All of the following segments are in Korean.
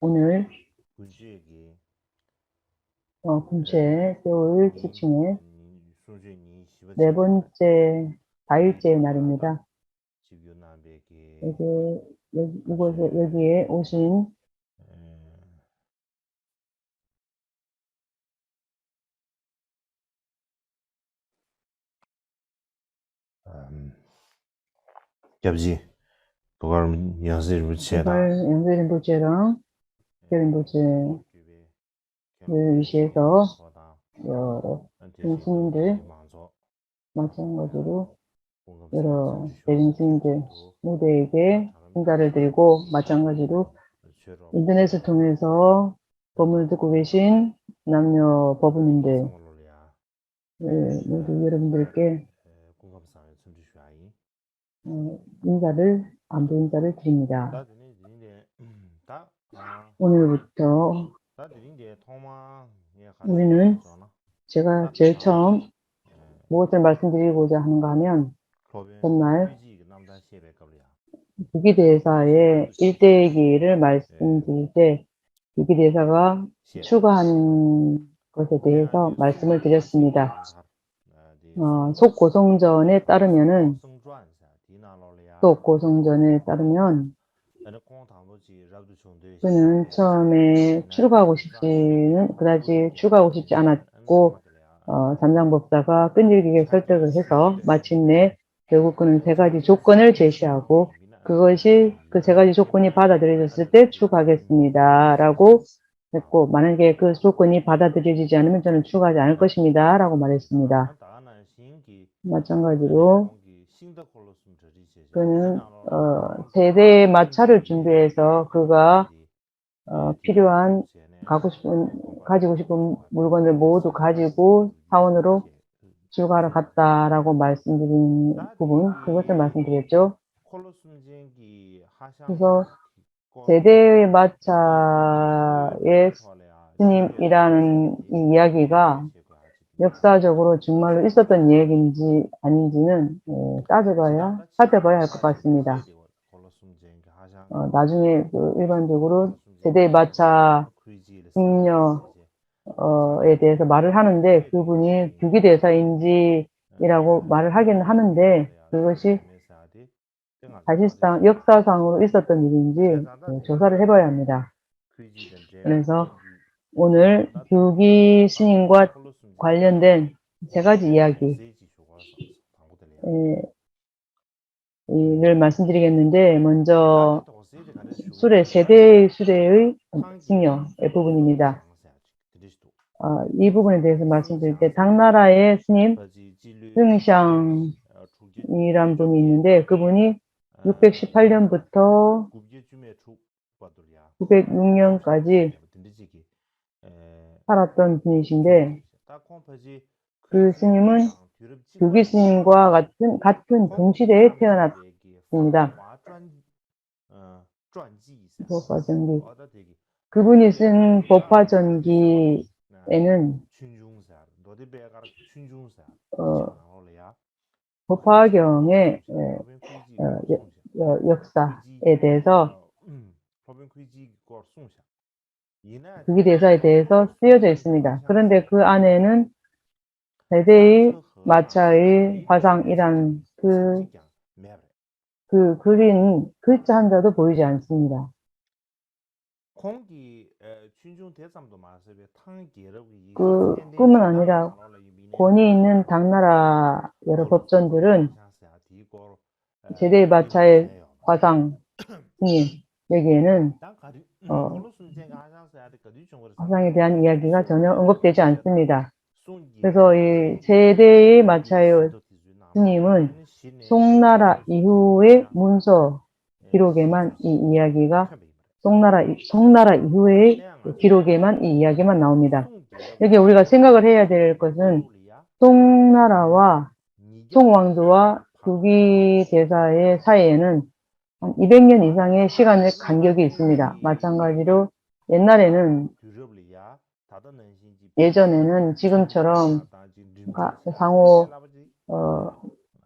오늘 본체 세월 지층의 네 번째 4일째 날입니다. 여기에 오신 yapıcı. Bakalım yazır bu 제발 연쇄림보제랑 혈림보제를 위시해서 여러 스님들 마찬가지로 여러 대중 스님들 모두에게 인사를 드리고 마찬가지로 인터넷을 통해서 법문을 듣고 계신 남녀 법우님들 모두 여러분들께 안부 인사를 드립니다. 오늘부터 우리는 제가 제일 처음 무엇을 말씀드리고자 하는가 하면 전날 부기대사의 일대기를 말씀드릴 때 부기대사가 추가한 것에 대해서 말씀을 드렸습니다. 속고성전에 따르면 그는 처음에 출가하고 싶지 않았고 삼장법사가 끈질기게 설득을 해서 마침내 결국 그는 세 가지 조건을 제시하고 그것이 그 세 가지 조건이 받아들여졌을 때 출가하겠습니다 라고 했고, 만약에 그 조건이 받아들여지지 않으면 저는 출가하지 않을 것입니다 라고 말했습니다. 마찬가지로 그는 세대의 마차를 준비해서 그가 필요한 가지고 싶은 물건을 모두 가지고 사원으로 출가하러 갔다라고 말씀드린 부분, 그것을 말씀드렸죠. 그래서 세대의 마차의 스님이라는 이 이야기가 역사적으로 정말로 있었던 얘기인지 아닌지는 살펴봐야 할 것 같습니다. 나중에 일반적으로 세대의 마차 승려에 대해서 말을 하는데 그분이 규기대사인지라고 말을 하긴 하는데 그것이 사실상 역사상으로 있었던 일인지 조사를 해봐야 합니다. 그래서 오늘 규기 스님과 관련된 세 가지 이야기를 말씀드리겠는데, 먼저 세대의 수레의 승려의 부분입니다. 이 부분에 대해서 말씀드릴 때 당나라의 스님 승샹이란 분이 있는데 그분이 618년부터 906년까지 살았던 분이신데 그 스님은 규기 스님과 같은 동시대에 태어났습니다. 법화전기. 그분이 쓴 법화전기에는 법화경의 역사에 대해서 규기대사에 대해서 쓰여져 있습니다. 그런데 그 안에는 세대의 마차의 화상이란 그 그린 글자 한자도 보이지 않습니다. 뿐만 아니라 권위 있는 당나라 여러 법전들은 세대의 마차의 화상 스님 여기에는 화상에 대한 이야기가 전혀 언급되지 않습니다. 그래서 이 세대의 마차의 스님은 송나라 이후의 문서 기록에만 이 이야기가 송나라 이후의 기록에만 이 이야기만 나옵니다. 여기 우리가 생각을 해야 될 것은 송나라와 송왕조와 규기대사의 사이에는 한 200년 이상의 시간의 간격이 있습니다. 마찬가지로 예전에는 지금처럼 상호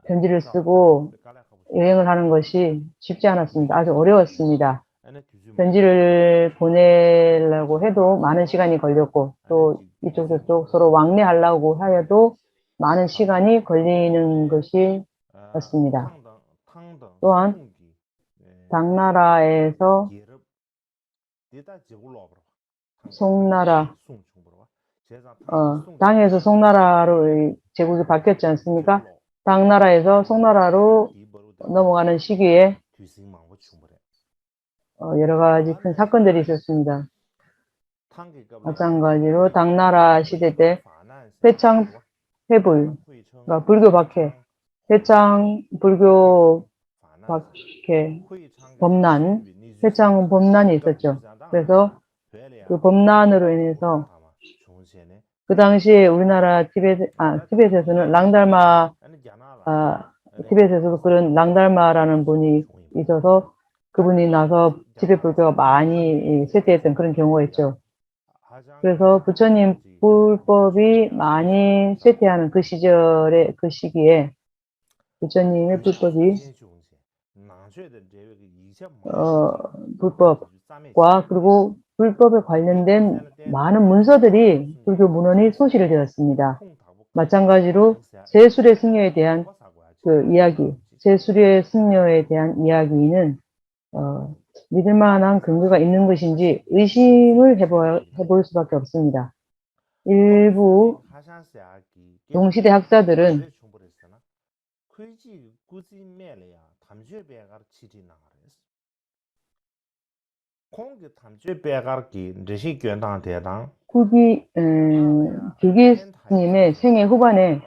편지를 쓰고 여행을 하는 것이 쉽지 않았습니다. 아주 어려웠습니다. 편지를 보내려고 해도 많은 시간이 걸렸고, 또 이쪽 저쪽 서로 왕래하려고 하여도 많은 시간이 걸리는 것이 었습니다. 또한 당나라에서 송나라, 당에서 송나라로 제국이 바뀌었지 않습니까? 당나라에서 송나라로 넘어가는 시기에 여러 가지 큰 사건들이 있었습니다. 마찬가지로 당나라 시대 때 회창 회불, 그러니까 불교 박해, 회창 불교 박해 범난, 회창 범난이 있었죠. 그래서 그 범난으로 인해서 그 당시에 우리나라 티벳에서는 티벳에서도 그런 랑달마라는 분이 있어서 그분이 나서 티벳 불교가 많이 쇠퇴했던 그런 경우가 있죠. 그래서 부처님 불법이 많이 쇠퇴하는 그 시기에 부처님의 불법이 불법과 그리고 불법에 관련된 많은 문서들이 불교 문헌이 소실이 되었습니다. 마찬가지로 제술의 승려에 대한 그 이야기, 제술의 승려에 대한 이야기는 믿을 만한 근거가 있는 것인지 의심을 해볼 수밖에 없습니다. 일부 동시대 학자들은 규기 스님의 생애 후반에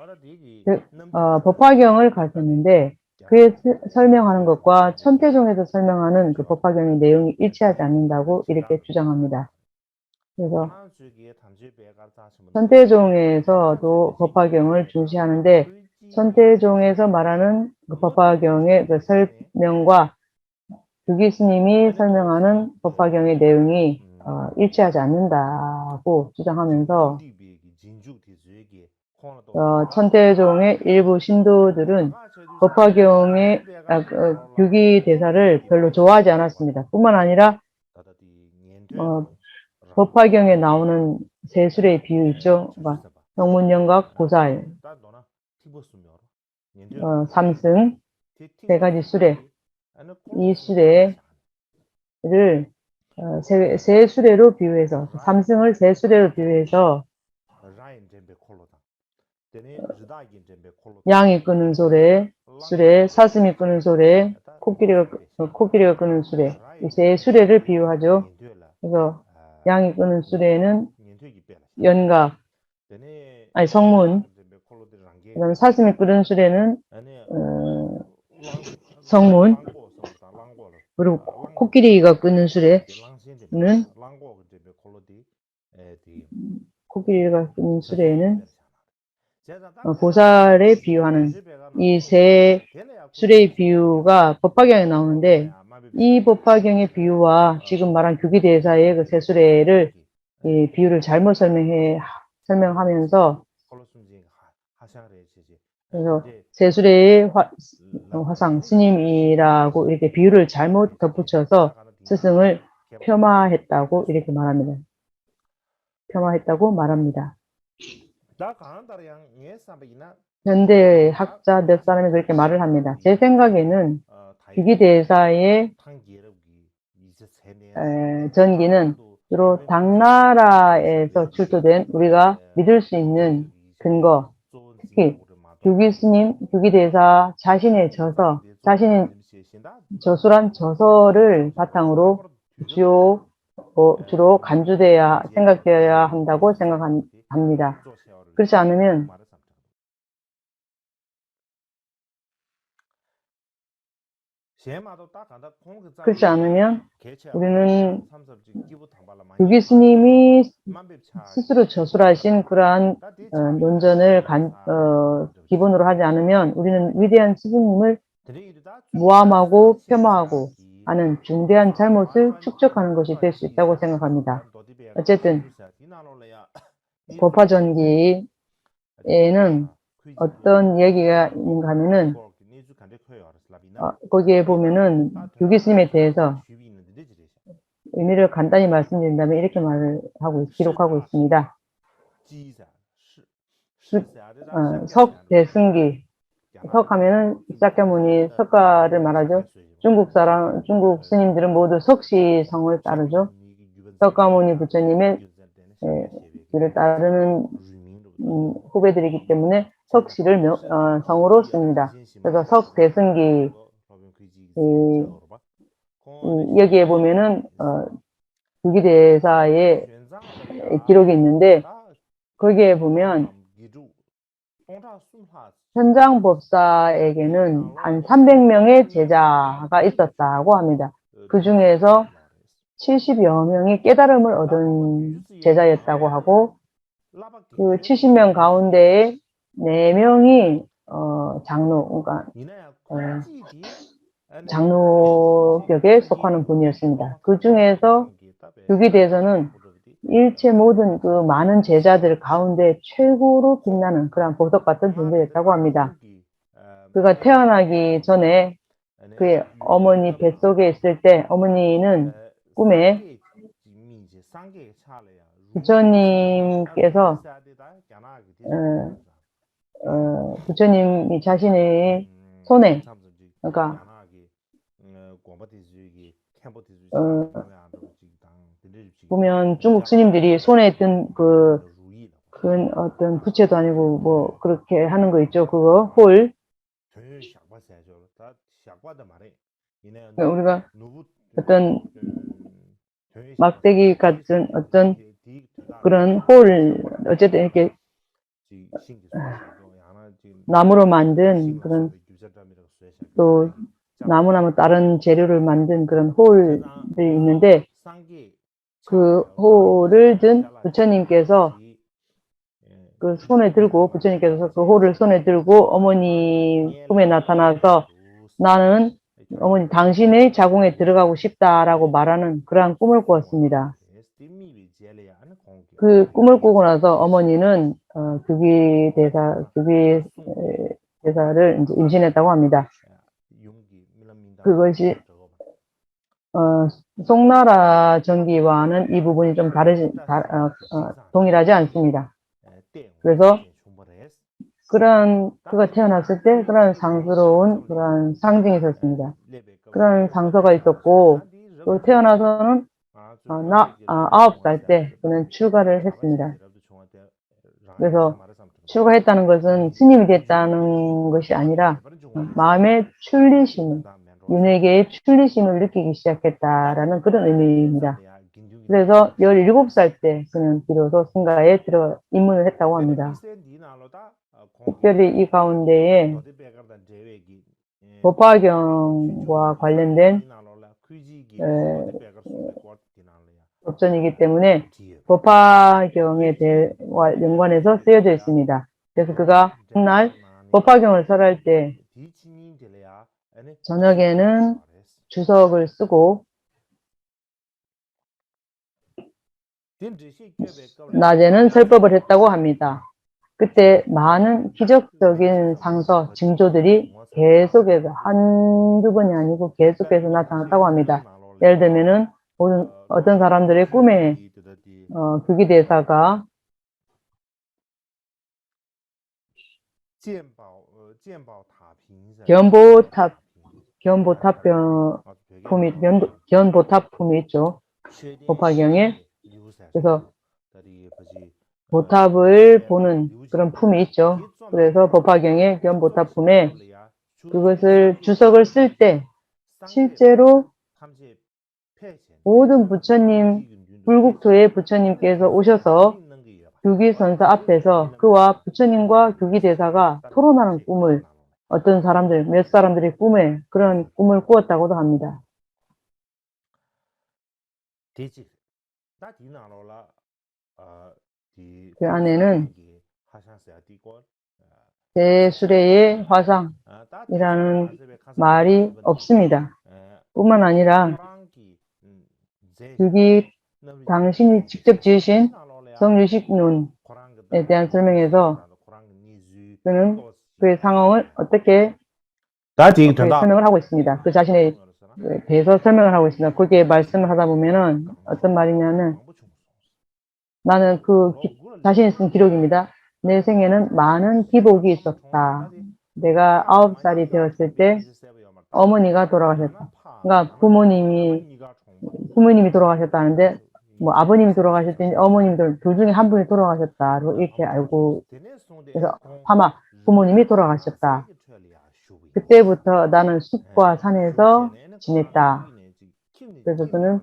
법화경을 가르쳤는데 그에 설명하는 것과 천태종에서 설명하는 그 법화경의 내용이 일치하지 않는다고 이렇게 주장합니다. 그래서 천태종에서도 법화경을 중시하는데 천태종에서 말하는 그 법화경의 그 설명과 규기 스님이 설명하는 법화경의 내용이 일치하지 않는다고 주장하면서 천태종의 일부 신도들은 법화경의 규기 대사를 별로 좋아하지 않았습니다. 뿐만 아니라 법화경에 나오는 세술의 비유 있죠. 영문영각, 보살, 삼승, 세 가지 수레, 이 수레를 세 수레로 비유해서 삼승을 세 수레로 비유해서 양이 끄는 수레, 사슴이 끄는 수레, 코끼리가 끄는 수레, 이 세 수레를 비유하죠. 그래서 양이 끄는 수레는 연각, 성문, 그다음에 사슴이 끄는 수레는 성문, 그리고 코끼리가 끄는 수레는 보살에 비유하는 이 세 수레의 비유가 법화경에 나오는데 이 법화경의 비유와 지금 말한 규기대사의 그 세 수레를 이 비유를 잘못 설명하면서 그래서 세 수레의 화상 스님이라고 이렇게 비유를 잘못 덧붙여서 스승을 폄하했다고 이렇게 말합니다. 현대 학자 몇 사람이 그렇게 말을 합니다. 제 생각에는 규기대사의 전기는 주로 당나라에서 출토된 우리가 믿을 수 있는 근거, 특히 규기대사 자신의 자신이 저술한 저서를 바탕으로 주로 생각되어야 한다고 생각합니다. 그렇지 않으면 우리는 규기 스님이 스스로 저술하신 그러한 논전을 기본으로 하지 않으면 우리는 위대한 스승님을 모함하고 폄하하고 하는 중대한 잘못을 축적하는 것이 될 수 있다고 생각합니다. 어쨌든 법화전기에는 어떤 얘기가 있는가 하면은 거기에 보면은 규기 스님에 대해서 의미를 간단히 말씀드린다면 이렇게 기록하고 있습니다. 석대승기, 석하면은 사캬문이 석가를 말하죠. 중국 스님들은 모두 석시성을 따르죠. 석가모니 부처님의 길을 따르는 후배들이기 때문에 석시를 성으로 씁니다. 그래서 석대승기, 여기에 보면은 불기대사의 기록이 있는데 거기에 보면 현장법사에게는 한 300명의 제자가 있었다고 합니다. 그 중에서 70여 명이 깨달음을 얻은 제자였다고 하고 그 70명 가운데에 4명이 장로, 그러니까 장로격에 속하는 분이었습니다. 그 중에서 교기대에서는 일체 모든 그 많은 제자들 가운데 최고로 빛나는 그런 보석 같은 존재였다고 합니다. 그가 태어나기 전에 그의 어머니 뱃속에 있을 때 어머니는 꿈에 부처님께서 부처님이 자신의 손에 그러니까 보면 중국 스님들이 손에 든 큰 어떤 부채도 아니고 뭐 그렇게 하는 거 있죠. 그거 홀. 우리가 어떤 막대기 같은 어떤 그런 홀, 어쨌든 이렇게 나무로 만든 그런 또 나무나 다른 재료를 만든 그런 홀이 있는데 그 홀을 든 부처님께서 그 손에 들고 부처님께서 그 홀을 손에 들고 어머니 품에 나타나서 나는 어머니 당신의 자궁에 들어가고 싶다라고 말하는 그러한 꿈을 꾸었습니다. 그 꿈을 꾸고 나서 어머니는 교기대사를 이제 임신했다고 합니다. 그것이 송나라 전기와는 이 부분이 좀 동일하지 않습니다. 그래서 그가 태어났을 때 그런 상스러운 그런 상징이 있었습니다. 그런 상서가 있었고 또 태어나서는 9살 때 그는 출가를 했습니다. 그래서 출가했다는 것은 스님이 됐다는 것이 아니라 마음의 출리심을 윤회계의 출리심을 느끼기 시작했다라는 그런 의미입니다. 그래서 17살 때 그는 비로소 승가에 입문을 했다고 합니다. 특별히 이 가운데에 법화경과 관련된 법전이기 때문에 법화경에 연관해서 쓰여져 있습니다. 그래서 그가 훗날 법화경을 설할 때 저녁에는 주석을 쓰고 낮에는 설법을 했다고 합니다. 그때 많은 기적적인 상서, 징조들이 계속해서 한두 번이 아니고 계속해서 나타났다고 합니다. 예를 들면은 어떤 사람들의 꿈에 교기대사가 견보탑품이 있죠. 법화경에. 그래서 보탑을 보는 그런 품이 있죠. 그래서 법화경의 견보탑품에 그것을 주석을 쓸 때 실제로 모든 부처님, 불국토의 부처님께서 오셔서 교기선사 앞에서 그와 부처님과 교기대사가 토론하는 꿈을 몇 사람들이 꿈에 그런 꿈을 꾸었다고도 합니다. 그 안에는 대수레의 화상이라는 말이 없습니다. 뿐만 아니라 여기 당신이 직접 지으신 성유식론에 대한 설명에서 그는 그의 상황을 어떻게 설명을 하고 있습니다. 그 자신의 대해서 설명을 하고 있습니다. 거기에 말씀을 하다 보면은 어떤 말이냐면 나는 자신이 쓴 기록입니다. 내 생에는 많은 기복이 있었다. 내가 9살이 되었을 때 어머니가 돌아가셨다. 그러니까 부모님이 돌아가셨다는데 뭐 아버님이 돌아가셨든지 어머님이 둘 중에 한 분이 돌아가셨다로 이렇게 알고 그래서 아마 부모님이 돌아가셨다. 그때부터 나는 숲과 산에서 지냈다. 그래서 그는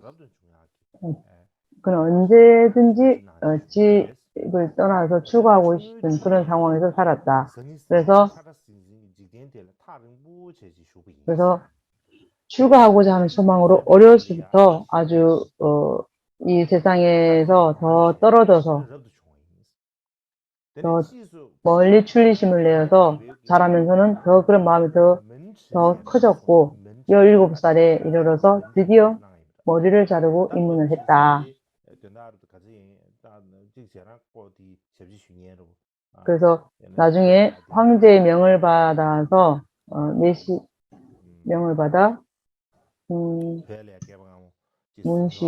언제든지 집을 떠나서 출가하고 싶은 그런 상황에서 살았다. 그래서 출가하고자 하는 소망으로 어렸을 때부터 아주 이 세상에서 더 떨어져서 더 멀리 출리심을 내어서 자라면서는 더 그런 마음이 더 커졌고 17살에 이르러서 드디어 머리를 자르고 입문을 했다. 그래서 나중에 황제의 명을 받아서 명을 받아 문시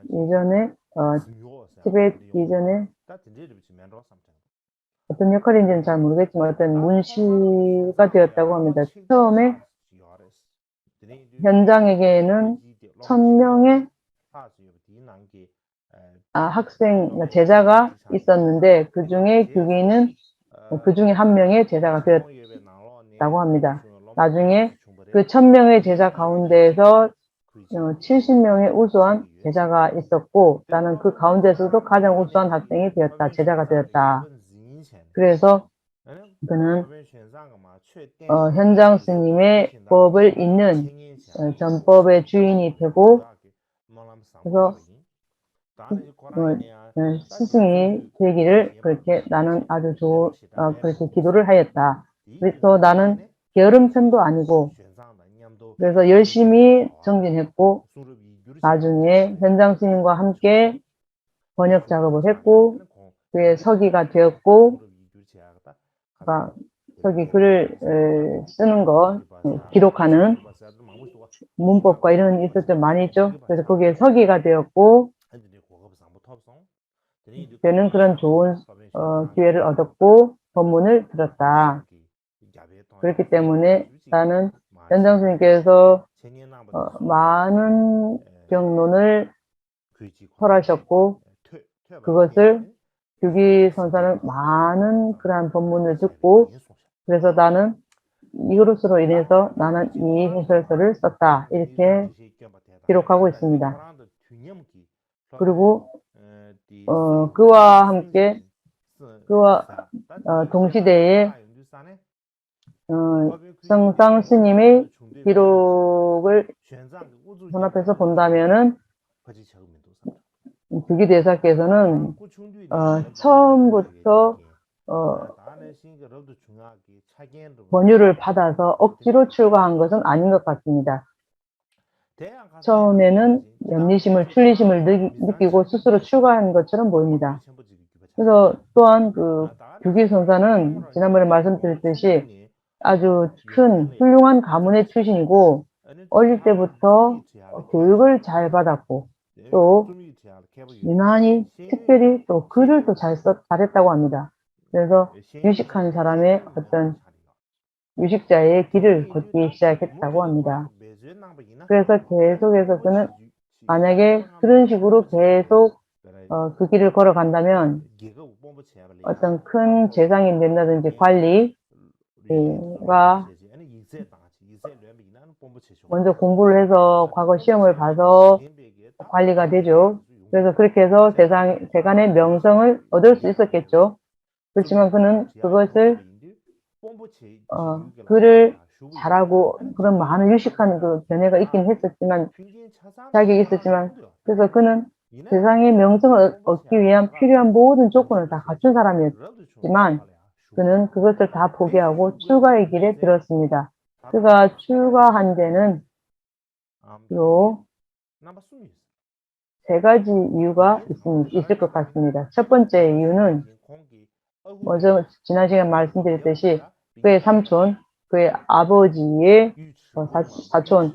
이전에 티베트 이전에 어떤 역할인지는 잘 모르겠지만 어떤 문시가 되었다고 합니다. 처음에 현장에게는 1000명의 제자가 있었는데 그 중에 한 명의 제자가 되었다고 합니다. 나중에 그 1000명의 제자 가운데에서 70명의 우수한 제자가 있었고 나는 그 가운데서도 가장 우수한 학생이 되었다. 제자가 되었다. 그래서 그는 현장 스님의 법을 잇는 전법의 주인이 되고 그래서 스승이 되기를 그렇게 나는 아주 그렇게 기도를 하였다. 또 나는 게으른 편도 아니고 그래서 열심히 정진했고 나중에 현장 스님과 함께 번역 작업을 했고 그의 서기가 되었고 서기 글을 쓰는 것 기록하는 문법과 이런 있었죠. 많이 있죠. 그래서 거기에 서기가 되었고 그는 그런 좋은 기회를 얻었고 법문을 들었다. 그렇기 때문에 나는 현장 스님께서 많은 경론을 설하셨고 그것을 규기선사는 많은 그러한 법문을 듣고 그래서 나는 이것으로 인해서 나는 이 해설서를 썼다. 이렇게 기록하고 있습니다. 그리고 그와 동시대에 성상 스님의 기록을 혼합해서 본다면은 규기대사께서는 처음부터 권유를 받아서 억지로 출가한 것은 아닌 것 같습니다. 처음에는 출리심을 느끼고 스스로 출가한 것처럼 보입니다. 그래서 또한 규기선사는 지난번에 말씀드렸듯이 아주 큰 훌륭한 가문의 출신이고 어릴 때부터 교육을 잘 받았고 또 유난히 특별히 또 글을 또 잘했다고 합니다. 그래서 유식한 사람의 어떤 유식자의 길을 걷기 시작했다고 합니다. 그래서 계속해서 그는 만약에 그런 식으로 계속 그 길을 걸어간다면 어떤 큰 재상이 된다든지 관리가 먼저 공부를 해서 과거 시험을 봐서 관리가 되죠. 그래서 그렇게 해서 세간의 명성을 얻을 수 있었겠죠. 그렇지만 그는 그것을 글을 잘하고 그런 많은 유식한 견해가 있긴 했었지만 자격이 있었지만 그래서 그는 세상의 명성을 얻기 위한 필요한 모든 조건을 다 갖춘 사람이었지만 그는 그것을 다 포기하고 출가의 길에 들었습니다. 그가 출가한 데는 세 가지 이유가 있을 것 같습니다. 첫 번째 이유는 먼저 지난 시간 말씀드렸듯이 그의 삼촌, 그의 아버지의 사촌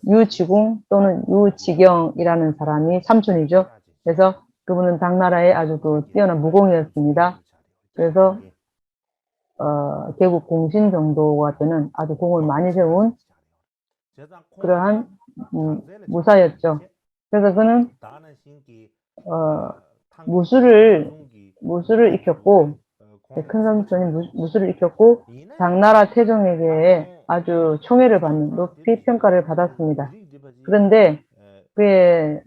유지공 또는 유지경이라는 사람이 삼촌이죠. 그래서 그분은 당나라의 아주 뛰어난 무공이었습니다. 그래서 개국 공신 정도가 되는 아주 공을 많이 세운 그러한 무사였죠. 그래서 그는 무술을 익혔고, 큰 삼촌이 무술을 익혔고 당나라 태종에게 아주 총애를 받는 높이 평가를 받았습니다. 그런데 그의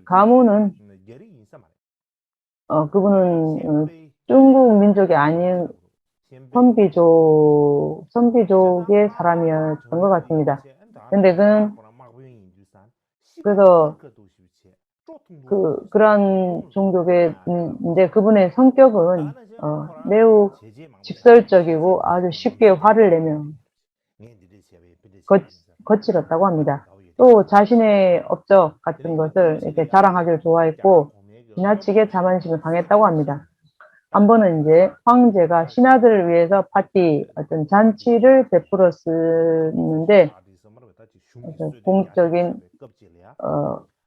가문은 그분은 중국 민족이 아닌 선비족의 사람이었던 것 같습니다. 근데 그래서 그런 종족인데 그분의 성격은 매우 직설적이고 아주 쉽게 화를 내며 거칠었다고 합니다. 또 자신의 업적 같은 것을 이렇게 자랑하기를 좋아했고 지나치게 자만심을 강했다고 합니다. 한 번은 이제 황제가 신하들을 위해서 어떤 잔치를 베풀었는데 공적인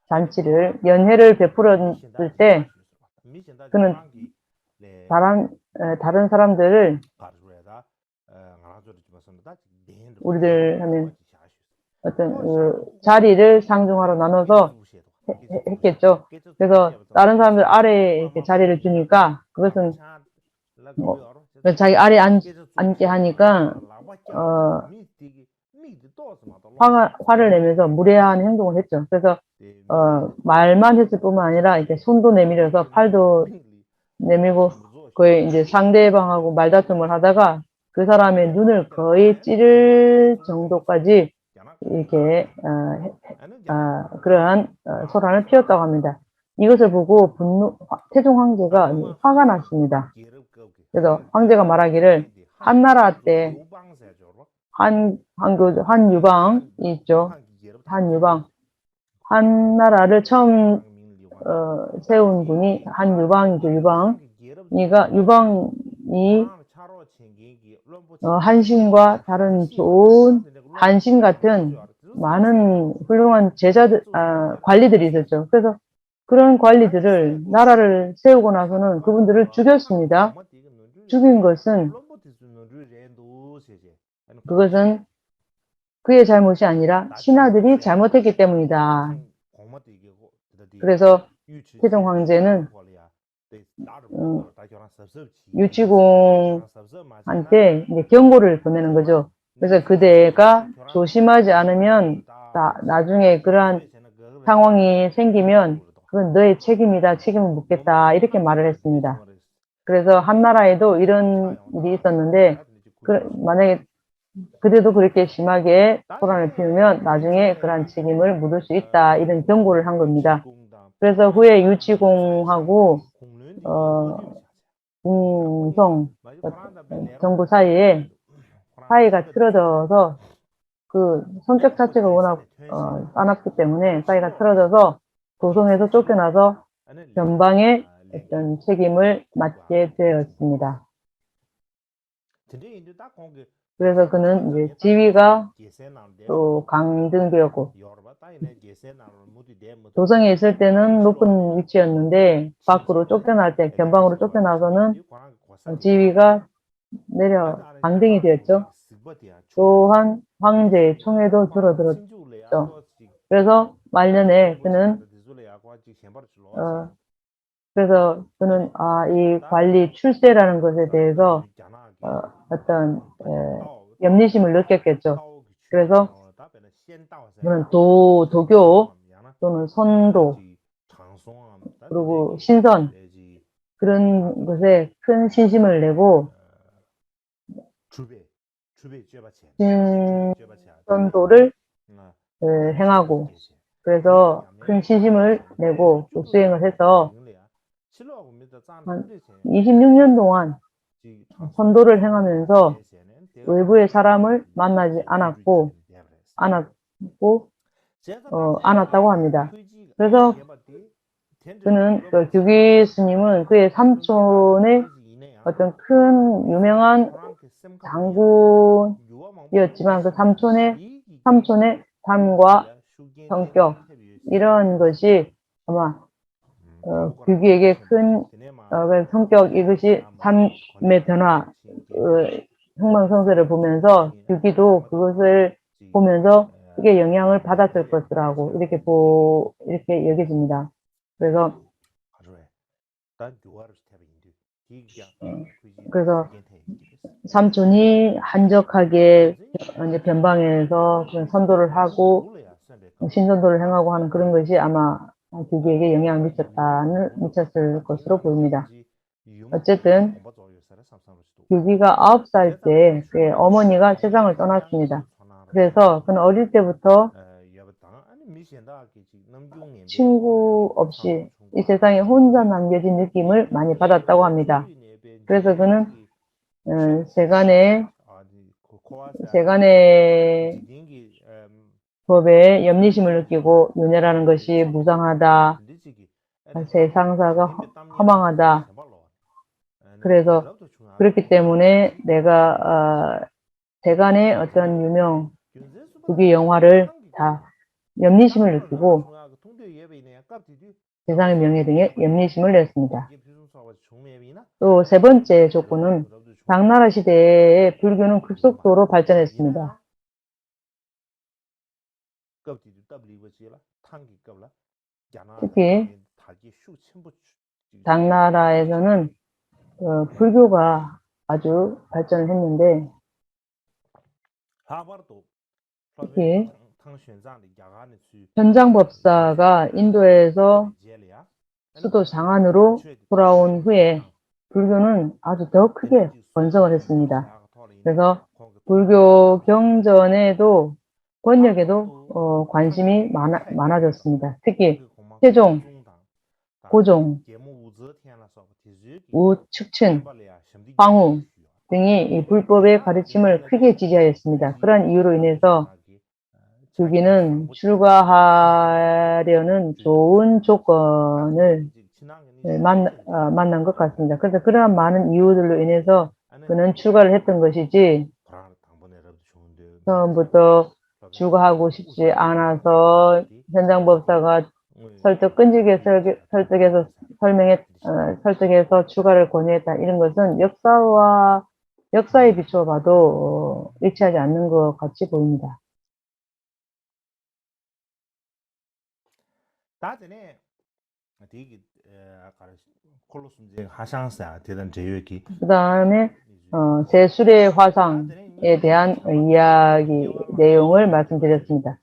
잔치를 연회를 베풀었을 때 그는 다른 사람들을 우리들 하면 어떤 자리를 상중하로 나눠서 했겠죠. 그래서 다른 사람들 아래에 이렇게 자리를 주니까 그것은 자기 아래 앉게 하니까 화를 내면서 무례한 행동을 했죠. 그래서 말만 했을 뿐만 아니라 이렇게 손도 내밀어서 팔도 내밀고 거의 이제 상대방하고 말다툼을 하다가 그 사람의 눈을 거의 찌를 정도까지 이렇게 그러한 소란을 피웠다고 합니다. 이것을 보고 태종 황제가 화가 났습니다. 그래서 황제가 말하기를 한나라 때 한유방이 있죠. 한나라를 처음 세운 분이 한유방이죠. 유방이 한신과 다른 좋은 한신 같은 많은 훌륭한 관리들이 있었죠. 그래서 그런 관리들을 나라를 세우고 나서는 그분들을 죽였습니다. 죽인 것은 그것은 그의 잘못이 아니라 신하들이 잘못했기 때문이다. 그래서 태종 황제는 유치공한테 이제 경고를 보내는 거죠. 그래서 그대가 조심하지 않으면 나중에 그러한 상황이 생기면 그건 너의 책임이다. 책임을 묻겠다. 이렇게 말을 했습니다. 그래서 한나라에도 이런 일이 있었는데 만약에 그대도 그렇게 심하게 소란을 피우면 나중에 그러한 책임을 묻을 수 있다. 이런 경고를 한 겁니다. 그래서 후에 유치공하고 궁성 정부 사이가 틀어져서 그 성격 자체가 워낙 까납기 때문에 사이가 틀어져서 도성에서 쫓겨나서 변방의 어떤 책임을 맡게 되었습니다. 그래서 그는 이제 지위가 또 강등되었고 도성에 있을 때는 높은 위치였는데 밖으로 쫓겨날 때 변방으로 쫓겨나서는 지위가 강등이 되었죠. 또한 황제의 총애도 줄어들었죠. 그래서 말년에 그는 이 관리 출세라는 것에 대해서 어떤 염리심을 느꼈겠죠. 그래서 그는 도교 또는 선도 그리고 신선 그런 것에 큰 신심을 내고 신선도를 행하고 그래서 큰 신심을 내고 수행을 해서 한 26년 동안 선도를 행하면서 외부의 사람을 만나지 않았다고 합니다. 그래서 그는 규기 스님은 그의 삼촌의 어떤 큰 유명한 장군이었지만 그 삼촌의 삶과 성격 이런 것이 아마 규기에게 큰 성격 이것이 삶의 변화 흥망성쇠를 보면서 규기도 그것을 보면서 크게 영향을 받았을 것이라고 이렇게 여겨집니다. 그래서 삼촌이 한적하게 이제 변방에서 그런 선도를 하고 신선도를 행하고 하는 그런 것이 아마 규기에게 영향을 미쳤을 것으로 보입니다. 어쨌든 규기가 9살 때 그의 어머니가 세상을 떠났습니다. 그래서 그는 어릴 때부터 친구 없이 이 세상에 혼자 남겨진 느낌을 많이 받았다고 합니다. 그래서 그는 세간의 법에 염리심을 느끼고 윤회라는 것이 무상하다, 세상사가 허망하다. 그래서 그렇기 때문에 내가 세간의 어떤 유명 국의 영화를 다 염리심을 느끼고 세상의 명예 등에 염리심을 냈습니다. 또 세 번째 조건은 당나라 시대에 불교는 급속도로 발전했습니다. 특히 당나라에서는 불교가 아주 발전을 했는데 특히 현장법사가 인도에서 수도 장안으로 돌아온 후에 불교는 아주 더 크게 번성을 했습니다. 그래서 불교 경전에도 번역에도 관심이 많아졌습니다. 특히 태종, 고종, 우측춘, 황후 등이 이 불법의 가르침을 크게 지지하였습니다. 그런 이유로 인해서 규기는 출가하려는 좋은 조건을 만난 것 같습니다. 그래서 그러한 많은 이유들로 인해서 그는 출가를 했던 것이지 처음부터 출가하고 싶지 않아서 현장법사가 설득해서 출가를 권유했다. 이런 것은 역사에 비추어 봐도 일치하지 않는 것 같이 보입니다. 그 다음에 세술의 화상에 대한 이야기 내용을 말씀드렸습니다.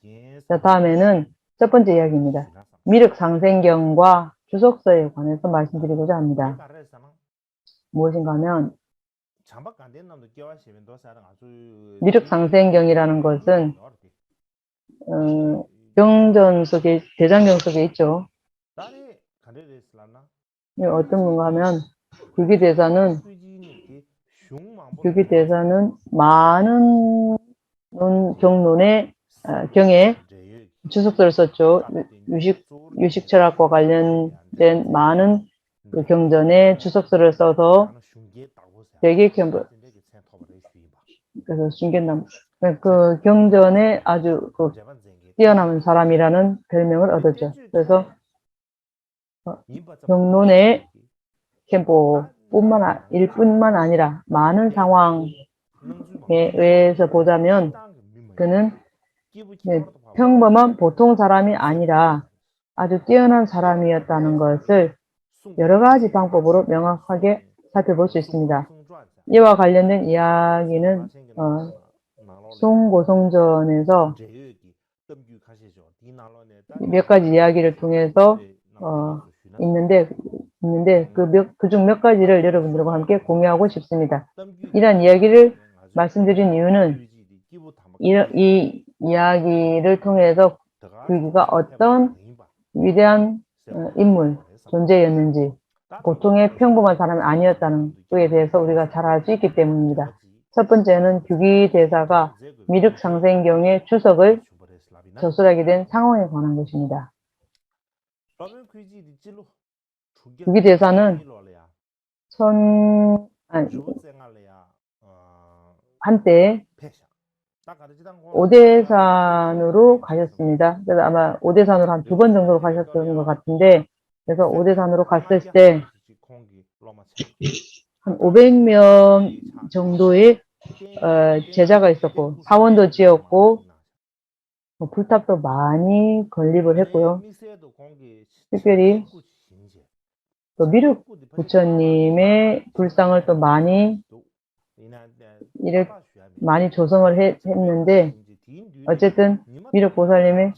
자, 다음에는 첫 번째 이야기입니다. 미륵상생경과 주석서에 관해서 말씀드리고자 합니다. 무엇인가 하면 미륵상생경이라는 것은 경전 속에 대장경 속에 있죠. 어떤 건가 하면 규기대사는 많은 경에 주석서를 썼죠. 유식철학과 관련된 많은 그 경전에 주석서를 써서 되게 그래서 중견남 그 경전에 아주 뛰어난 사람이라는 별명을 얻었죠. 그래서 경론의 일뿐만 아니라 많은 상황에 의해서 보자면 그는 평범한 보통 사람이 아니라 아주 뛰어난 사람이었다는 것을 여러 가지 방법으로 명확하게 살펴볼 수 있습니다. 이와 관련된 이야기는 송고송전에서 몇 가지 이야기를 통해서 있는데 그중 몇 가지를 여러분들과 함께 공유하고 싶습니다. 이런 이야기를 말씀드린 이유는 이 이야기를 통해서 규기가 어떤 위대한 인물, 존재였는지 보통의 평범한 사람이 아니었다는 것에 대해서 우리가 잘 알 수 있기 때문입니다. 첫 번째는 규기대사가 미륵상생경의 주석을 저술하게 된 상황에 관한 것입니다. 규기대사는 한때 오대산으로 가셨습니다. 그래서 아마 오대산으로 한 2번 정도 가셨던 것 같은데, 그래서 오대산으로 갔을 때 한 500명 정도의 제자가 있었고, 사원도 지었고, 불탑도 많이 건립을 했고요. 특별히 또 미륵 부처님의 불상을 또 많이 많이 조성을 했는데, 어쨌든 미륵 보살님의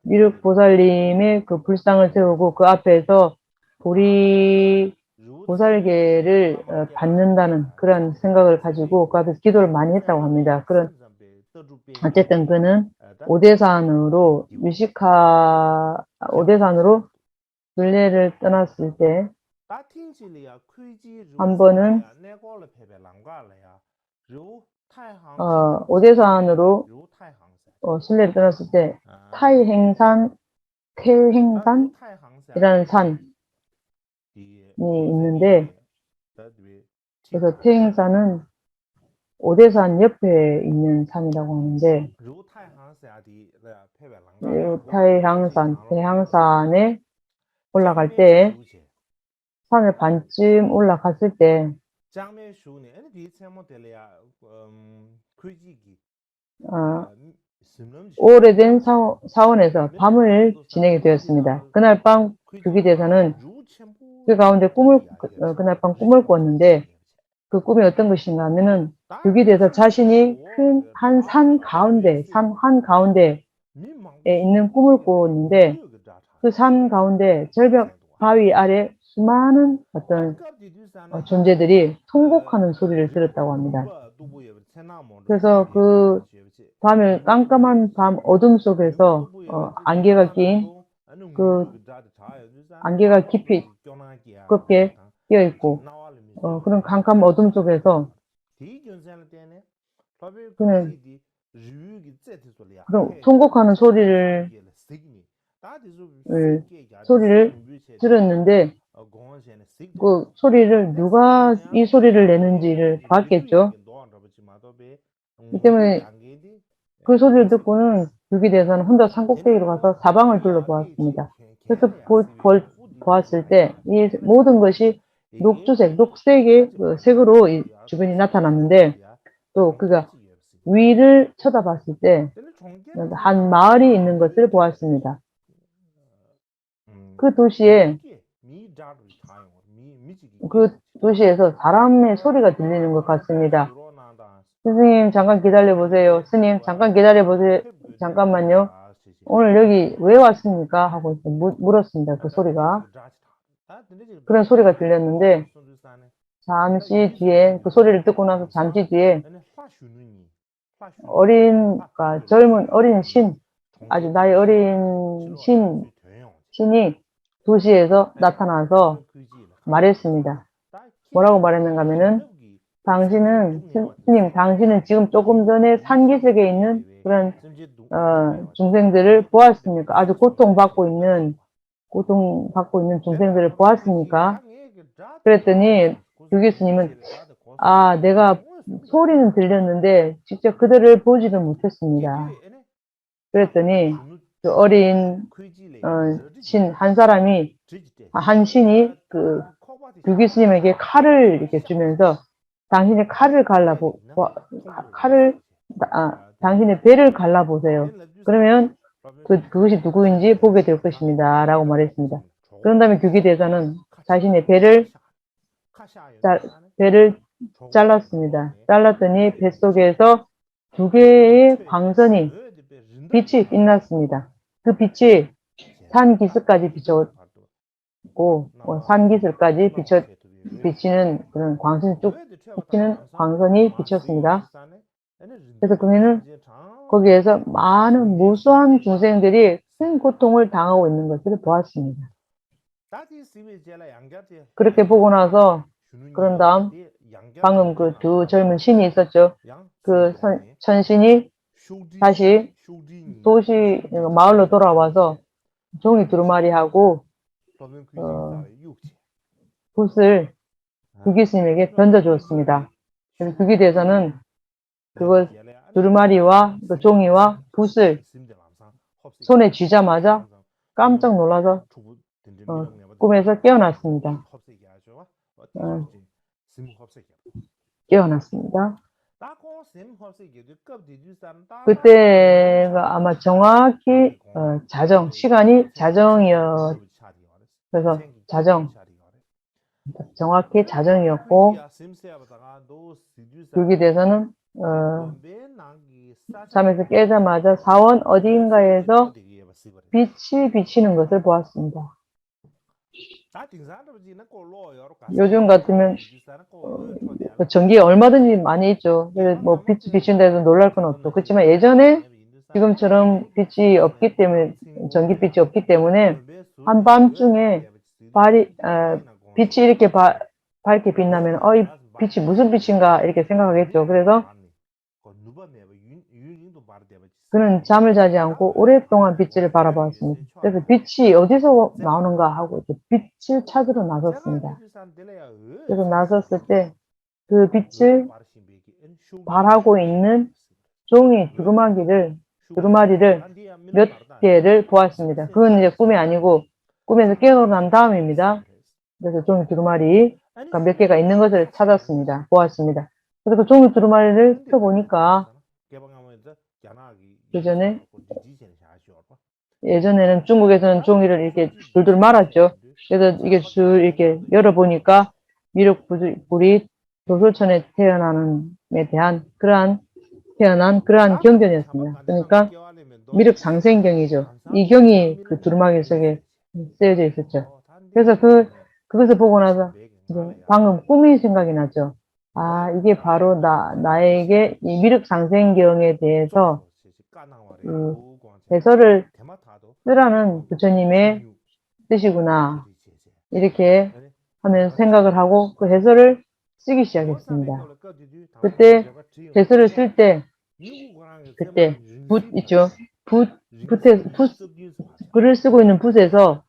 미륵 보살님의 그 불상을 세우고 그 앞에서 보리 보살계를 받는다는 그런 생각을 가지고 그 앞에서 기도를 많이 했다고 합니다. 어쨌든 그는 오대산으로 오대산으로 둘레를 떠났을 때 한 번은 오대산으로 순례를 떠났을 때 태행산이라는 산이 있는데, 그래서 태행산은 오대산 옆에 있는 산이라고 하는데, 태향산에 올라갈 때, 산을 반쯤 올라갔을 때, 오래된 사원에서 밤을 지내게 되었습니다. 그날 밤 규기대사는 그 가운데 그날 밤 꿈을 꿨는데, 그 꿈이 어떤 것인가 하면은 규기대사 자신이 큰 한 산 한가운데에 있는 꿈을 꿨는데, 그 산 가운데 절벽 바위 아래 수많은 어떤 존재들이 통곡하는 소리를 들었다고 합니다. 그래서 그 밤을 깜깜한 밤 어둠 속에서 안개가 낀 안개가 깊이 두껍게 끼어 있고 그런 깜깜 어둠 속에서 그는 그런 통곡하는 소리를 들었는데, 그 소리를 누가 이 소리를 내는지를 봤겠죠. 이 때문에 그 소리를 듣고는 규기대사는 혼자 산꼭대기로 가서 사방을 둘러보았습니다. 그래서 보았을 때 이 모든 것이 녹색의 색으로 주변이 나타났는데, 또 그가 위를 쳐다봤을 때 한 마을이 있는 것을 보았습니다. 그 도시에서 사람의 소리가 들리는 것 같습니다. 스님 잠깐 기다려 보세요. 스님 잠깐 기다려 보세요. 잠깐만요. 오늘 여기 왜 왔습니까? 하고 물었습니다. 그 소리가. 그런 소리가 들렸는데, 잠시 뒤에 그 소리를 듣고 나서 잠시 뒤에 젊은 어린 아주 나이 어린 신이 도시에서 나타나서 말했습니다. 뭐라고 말했는가 하면은, 스님, 당신은 지금 조금 전에 산기슭에 있는 그런, 중생들을 보았습니까? 아주 고통받고 있는 중생들을 보았습니까? 그랬더니, 규기스님은, 내가 소리는 들렸는데, 직접 그들을 보지도 못했습니다. 그랬더니, 그 어린, 한 신이 규기스님에게 칼을 이렇게 주면서, 당신의 당신의 배를 갈라보세요. 그러면 그것이 누구인지 보게 될 것입니다. 라고 말했습니다. 그런 다음에 규기대사는 자신의 배를 잘랐습니다. 잘랐더니 뱃속에서 2개의 빛이 빛났습니다. 그 빛이 산 기슭까지 비쳤고, 산 기슭까지 비치는 그런 광선이 비쳤습니다. 그래서 그는 거기에서 많은 무수한 중생들이 큰 고통을 당하고 있는 것을 보았습니다. 그렇게 보고 나서, 그런 다음, 방금 그 2 젊은 신이 있었죠. 그 천신이 다시 마을로 돌아와서 종이 두루마리하고, 붓을 두기 스님에게 던져주었습니다. 그래서 두기 대사는 그걸 두루마리와 그 종이와 붓을 손에 쥐자마자 깜짝 놀라서 꿈에서 깨어났습니다. 깨어났습니다. 그때가 아마 정확히 시간이 그래서 정확히 자정이었고 그렇게 돼서는 잠에서 깨자마자 사원 어디인가에서 빛이 비치는 것을 보았습니다. 요즘 같으면 그 전기에 얼마든지 많이 있죠. 그래서 뭐 빛이 비친다 해서 놀랄 건 없죠. 그렇지만 예전에 지금처럼 빛이 없기 때문에 전기빛이 없기 때문에 한밤중에 빛이 이렇게 밝게 빛나면 이 빛이 무슨 빛인가 이렇게 생각하겠죠. 그래서 그는 잠을 자지 않고 오랫동안 빛을 바라보았습니다. 그래서 빛이 어디서 나오는가 하고 빛을 찾으러 나섰습니다. 그래서 나섰을 때 그 빛을 발하고 있는 종이 두루마리를 몇 개를 보았습니다. 그건 이제 꿈이 아니고 꿈에서 깨어난 다음입니다. 그래서 종이 두루마리가 몇 개가 있는 것을 찾았습니다. 보았습니다. 그래서 그 종이 두루마리를 펴보니까 예전에는 중국에서는 종이를 이렇게 둘둘 말았죠. 그래서 이게 쭉 이렇게 열어보니까 미륵불이 도솔천에 태어난 그러한 경전이었습니다. 그러니까 미륵상생경이죠. 이 경이 그 두루마리 속에 쓰여져 있었죠. 그래서 그것을 보고 나서 이제 방금 꿈이 생각이 났죠. 이게 바로 나에게 이 미륵상생경에 대해서 해설을 쓰라는 부처님의 뜻이구나. 이렇게 하면서 생각을 하고 그 해설을 쓰기 시작했습니다. 그때 해설을 쓸 때 그때 붓 있죠. 글을 쓰고 있는 붓에서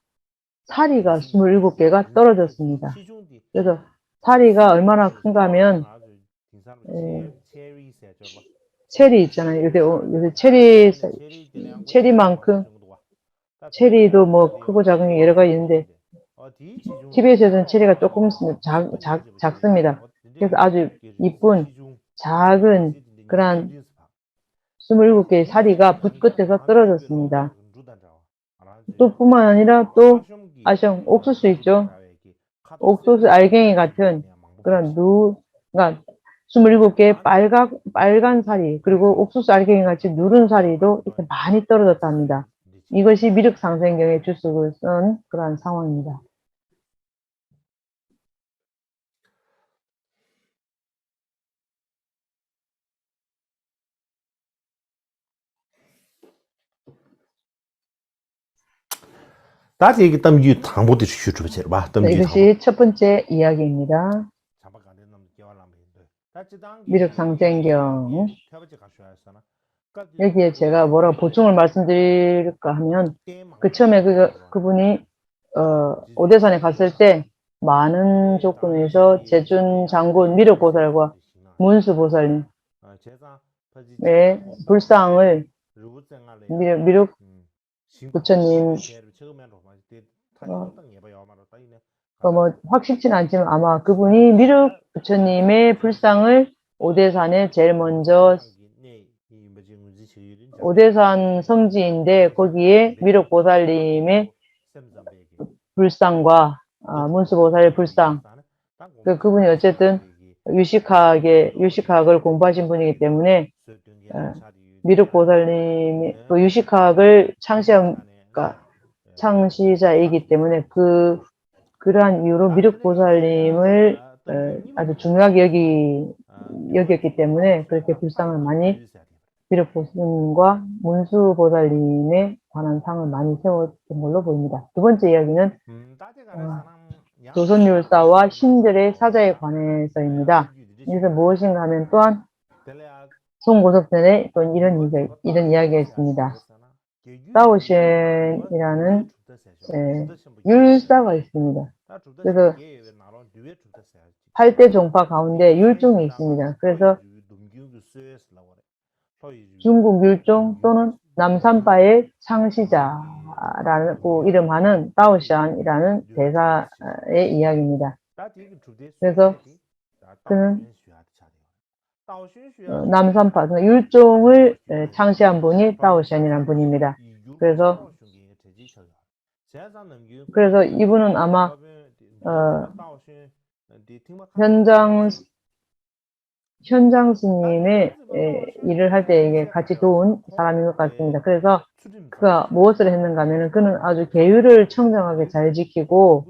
사리가 27개가 떨어졌습니다. 그래서 사리가 얼마나 큰가 하면 체리 있잖아요. 요새 체리만큼 체리도 뭐 크고 작은 게 여러 가지 있는데 TV에서는 체리가 조금 작습니다. 그래서 아주 이쁜 작은 그런 27개의 사리가 붓 끝에서 떨어졌습니다. 또 뿐만 아니라 또 옥수수 있죠. 옥수수 알갱이 같은 그런 그러니까 27개의 빨간 사리 그리고 옥수수 알갱이 같이 누른 사리도 이렇게 많이 떨어졌답니다. 이것이 미륵상생경의 주석을 쓴 그러한 상황입니다. 이것이 첫 번째 이야기입니다. 미륵상생경. 여기에 제가 뭐라고 보충을 말씀드릴까 하면 처음에 그분이 오대산에 갔을 때 많은 조건에서 제준 장군 미륵보살과 문수보살님의 불상을 미륵 부처님 뭐 확실치는 않지만 아마 그분이 미륵 부처님의 불상을 오대산에 제일 먼저 오대산 성지인데 거기에 미륵보살님의 불상과 문수보살의 불상 그분이 어쨌든 유식학을 공부하신 분이기 때문에 미륵보살님이 그 유식학을 창시자이기 때문에 그러한 이유로 미륵보살님을 아주 중요하게 여겼기 때문에 그렇게 불상을 많이 미륵보살님과 문수보살님에 관한 상을 많이 세웠던 걸로 보입니다. 두 번째 이야기는 조선율사와 신들의 사자에 관해서입니다. 여기서 무엇인가 하면 또한 송고섭전에 또 이런 이야기가 있습니다. 다오셴이라는 율사가 있습니다. 그래서 8대 종파 가운데 율종이 있습니다. 그래서 중국 율종 또는 남산파의 창시자라고 이름하는 다오샨이라는 대사의 이야기입니다. 그래서 그는 남산파, 율종을 창시한 분이 다오샨이라는 분입니다. 그래서 이분은 아마 현장 스님의 일을 할 때 이게 같이 도운 사람인 것 같습니다. 그래서 그가 무엇을 했는가 하면은 그는 아주 계율을 청정하게 잘 지키고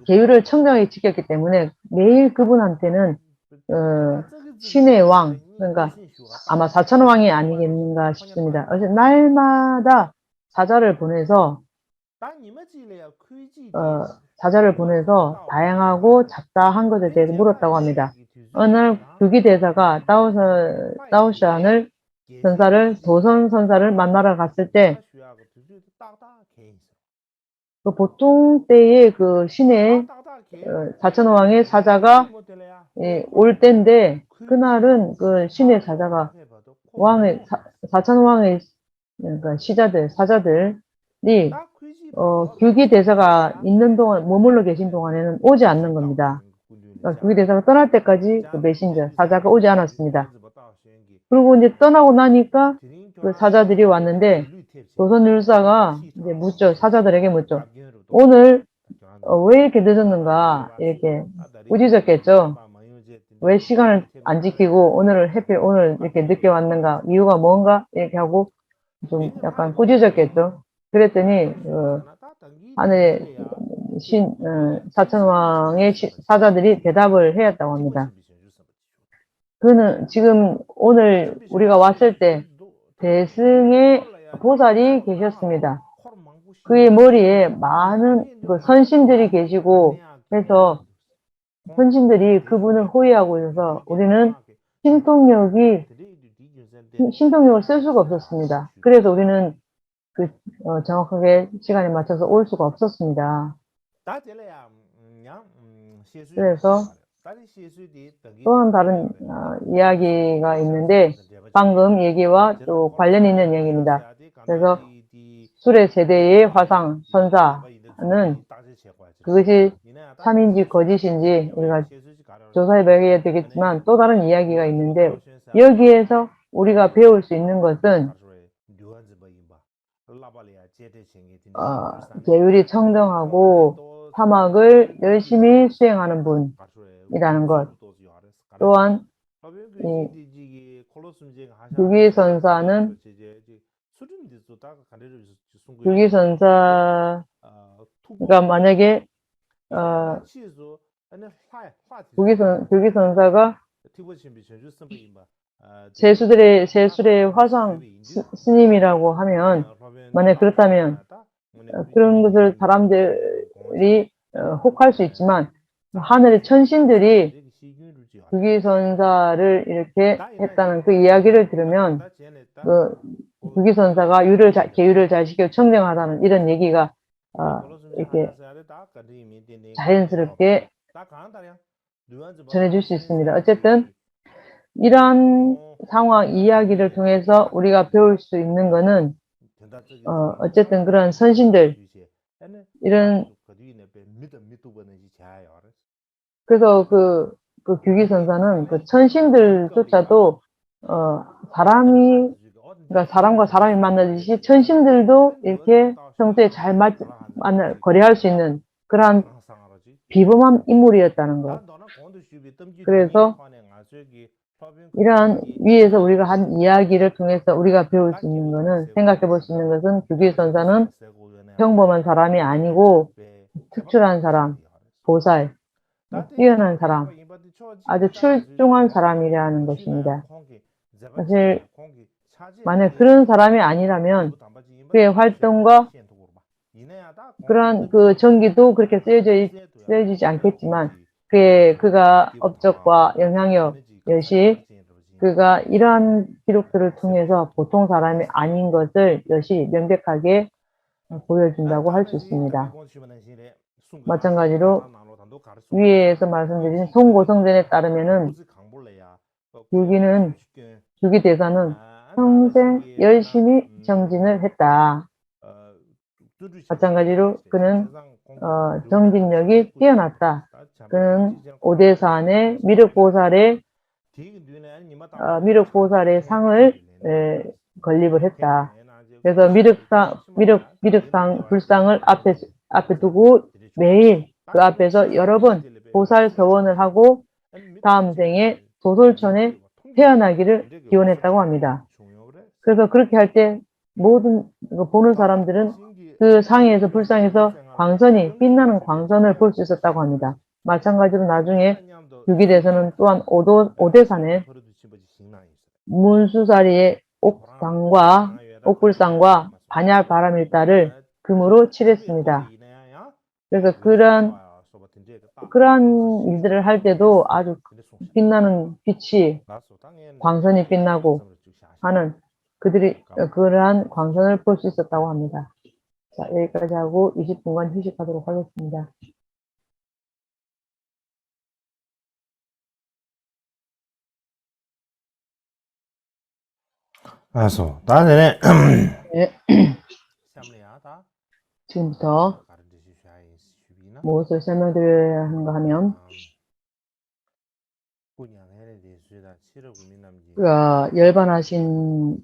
계율을 청정하게 지켰기 때문에 매일 그분한테는 신의 왕, 그러니까 아마 사천왕이 아니겠는가 싶습니다. 어쨌든 날마다 사자를 보내서 다양하고 잡다한 것에 대해서 물었다고 합니다. 어느 날 규기대사가 다오샨을 도선 선사를 만나러 갔을 때 그 보통 때의 그 신의 사천왕의 사자가 올 때인데 그날은 그 신의 사자가 사천왕의 그러니까 사자들이 규기대사가 있는 동안 머물러 계신 동안에는 오지 않는 겁니다. 그러니까 규기대사가 떠날 때까지 그 메신저 사자가 오지 않았습니다. 그리고 이제 떠나고 나니까 그 사자들이 왔는데 조선율사가 이제 묻죠. 사자들에게 묻죠. 오늘 왜 이렇게 늦었는가 이렇게 꾸짖었겠죠. 왜 시간을 안 지키고 오늘 이렇게 늦게 왔는가 이유가 뭔가 이렇게 하고 좀 약간 꾸짖었겠죠. 그랬더니 하늘의 사천왕의 사자들이 대답을 해왔다고 합니다. 그는 지금 오늘 우리가 왔을 때 대승의 보살이 계셨습니다. 그의 머리에 많은 그 선신들이 계시고 해서 선신들이 그분을 호위하고 있어서 우리는 신통력을 쓸 수가 없었습니다. 그래서 우리는 정확하게 시간에 맞춰서 올 수가 없었습니다. 그래서 또한 다른 이야기가 있는데 방금 얘기와 또 관련 있는 얘기입니다. 그래서 술의 세대의 화상 선사는 그것이 참인지 거짓인지 우리가 조사해 봐야 되겠지만 또 다른 이야기가 있는데 여기에서 우리가 배울 수 있는 것은 계율이 청정하고 사막을 열심히 수행하는 분이라는 것. 또한 규기선사는 규기선사가 만약에 규기선사가 세술의 화상 스님이라고 하면 만약 그렇다면 그런 것을 사람들이 혹할 수 있지만 하늘의 천신들이 규기선사를 이렇게 했다는 그 이야기를 들으면 그 규기선사가 계율을 잘 지켜 청정하다는 이런 얘기가 이렇게 자연스럽게 전해줄 수 있습니다. 어쨌든 이러한 상황 이야기를 통해서 우리가 배울 수 있는 것은 어쨌든 그런 선신들 그래서 그 규기선사는 그 천신들조차도 그러니까 사람과 사람이 만나듯이 천신들도 이렇게 평소에 잘 거래할 수 있는 그러한 비범한 인물이었다는 것. 그래서 이러한 위에서 우리가 한 이야기를 통해서 우리가 배울 수 있는 것은 생각해 볼 수 있는 것은 규기선사는 평범한 사람이 아니고 특출한 사람, 보살, 뛰어난 사람, 아주 출중한 사람이라는 것입니다. 사실 만약 그런 사람이 아니라면 그의 활동과 그러한 그 전기도 그렇게 쓰여지지 않겠지만 그가 업적과 영향력, 여시 그가 이러한 기록들을 통해서 보통 사람이 아닌 것을 여시 명백하게 보여준다고 할 수 있습니다. 마찬가지로 위에서 말씀드린 송고성전에 따르면은 유기대사는 평생 열심히 정진을 했다. 마찬가지로 그는 정진력이 뛰어났다. 그는 오대산의 미륵보살의 상을 건립을 했다. 그래서 불상을 앞에 두고 매일 그 앞에서 여러 번 보살 서원을 하고 다음 생에 도솔천에 태어나기를 기원했다고 합니다. 그래서 그렇게 할 때 모든 보는 사람들은 그 상에서 불상에서 빛나는 광선을 볼 수 있었다고 합니다. 마찬가지로 나중에 유기대에서는 또한 오대산에 문수사리의 옥불상과 반야바라밀다를 금으로 칠했습니다. 그래서 그러한 일들을 할 때도 아주 빛나는 빛이 광선이 빛나고 하는 그들이 그러한 광선을 볼 수 있었다고 합니다. 자, 여기까지 하고 20분간 휴식하도록 하겠습니다. 알았어. 나는 네. 지금부터 무엇을 설명드려야 하는가 하면 열반하신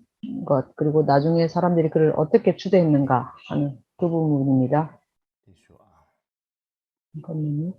것 그리고 나중에 사람들이 그를 어떻게 추대했는가 하는 그 부분입니다. 잠깐만요.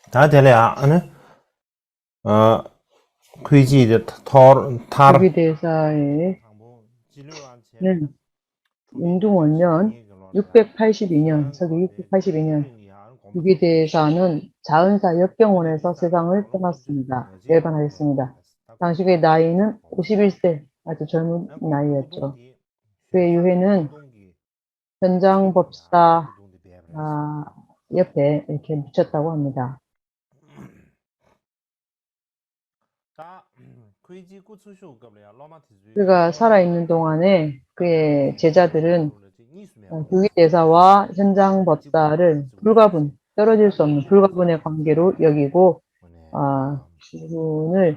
다 되려. 회지의 유기대사의 는 인두원년 682년, 서기 682년 유기대사는 자은사 역경원에서 세상을 떠났습니다. 열반하였습니다. 당시 그의 나이는 51세, 아주 젊은 나이였죠. 그의 유해는 현장법사 옆에 이렇게 묻혔다고 합니다. 그가 살아있는 동안에 그의 제자들은 유기대사와 현장법사를 떨어질 수 없는 불가분의 관계로 여기고 그분을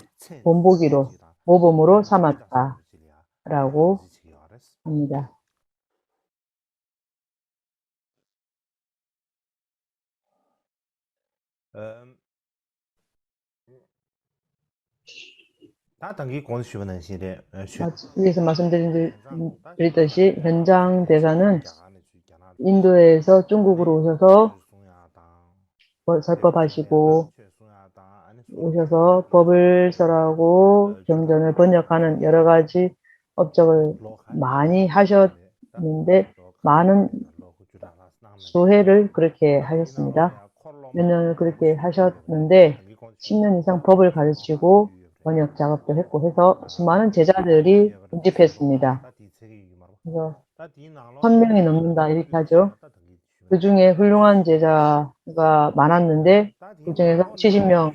모범으로 삼았다라고 합니다. 위에서 말씀드렸듯이 현장 대사는 인도에서 중국으로 오셔서 설법하시고 오셔서 법을 설하고 경전을 번역하는 여러 가지 업적을 많이 하셨는데 많은 수회를 그렇게 하셨습니다. 몇 년을 그렇게 하셨는데 10년 이상 법을 가르치고 번역 작업도 했고 해서 수많은 제자들이 운집했습니다. 그래서 1000명이 넘는다 이렇게 하죠. 그 중에 훌륭한 제자가 많았는데 그 중에서 70명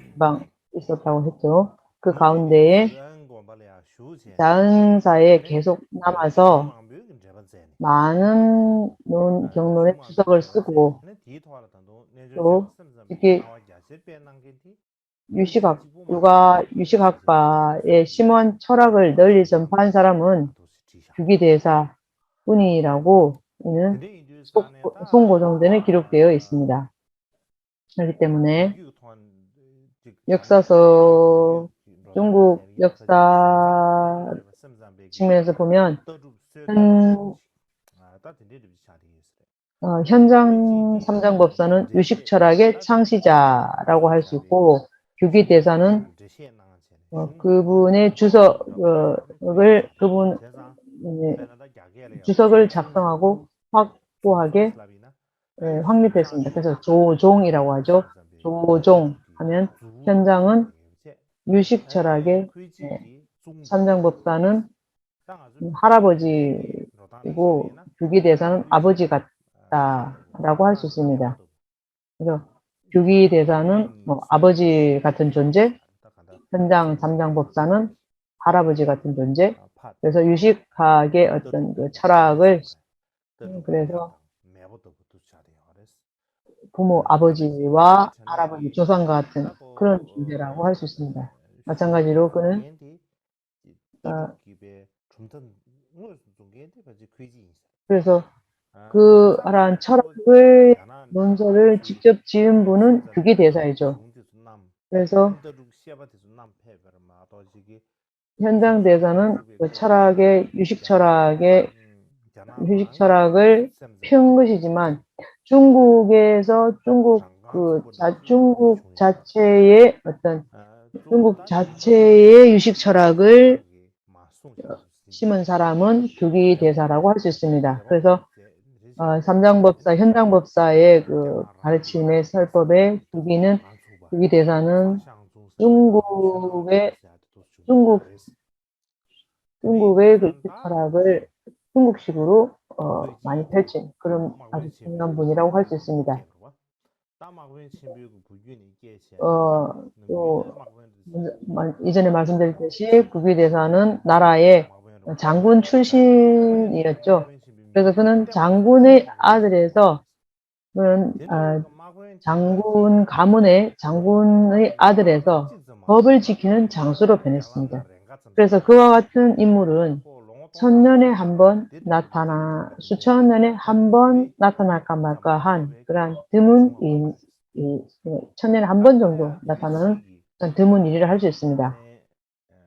있었다고 했죠. 그 가운데에 자은사에 계속 남아서 많은 경론의 주석을 쓰고 또 특히 유식학파의 심원 철학을 널리 전파한 사람은 규기대사 뿐이라고 이는 송고정전에 기록되어 있습니다. 그렇기 때문에 역사서, 중국 역사 측면에서 보면 현장 삼장법사는 유식 철학의 창시자라고 할 수 있고, 규기대사는 그분의 주석을 작성하고 확고하게 확립했습니다. 그래서 조종이라고 하죠. 조종 하면 현장은 유식 철학의, 삼장법사는 할아버지이고 규기대사는 아버지 같다라고 할 수 있습니다. 그래서 규기대사는 아버지 같은 존재, 현장 삼장법사는 할아버지 같은 존재. 그래서 유식학의 어떤 그 철학을, 그래서 부모, 아버지와 할아버지, 조상과 같은 그런 존재라고 할 수 있습니다. 마찬가지로 그는 그래서 그러한 철학을, 논설을 직접 지은 분은 규기대사이죠. 그래서 현장 대사는 그 유식 철학을 펴은 것이지만 중국 자체의 유식 철학을 심은 사람은 규기대사라고 할 수 있습니다. 그래서 현장법사의 그 가르침의 설법의 규기대사는 중국의 그 철학을 중국식으로 많이 펼친 그런 아주 중요한 분이라고 할 수 있습니다. 또 이전에 말씀드렸듯이 규기대사는 나라의 장군 출신이었죠. 그래서 그는 장군의 아들에서 장군의 아들에서 법을 지키는 장수로 변했습니다. 그래서 그와 같은 인물은 수천 년에 한 번 나타날까 말까한 그러한 드문 천년에 한 번 정도 나타나는 드문 일이라 할 수 있습니다.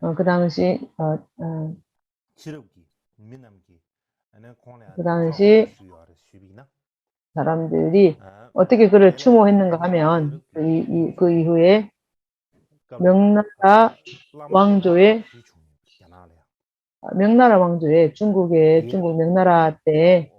그 당시 사람들이 어떻게 그를 추모했는가 하면 그 이후에 명나라 왕조의 중국 명나라 때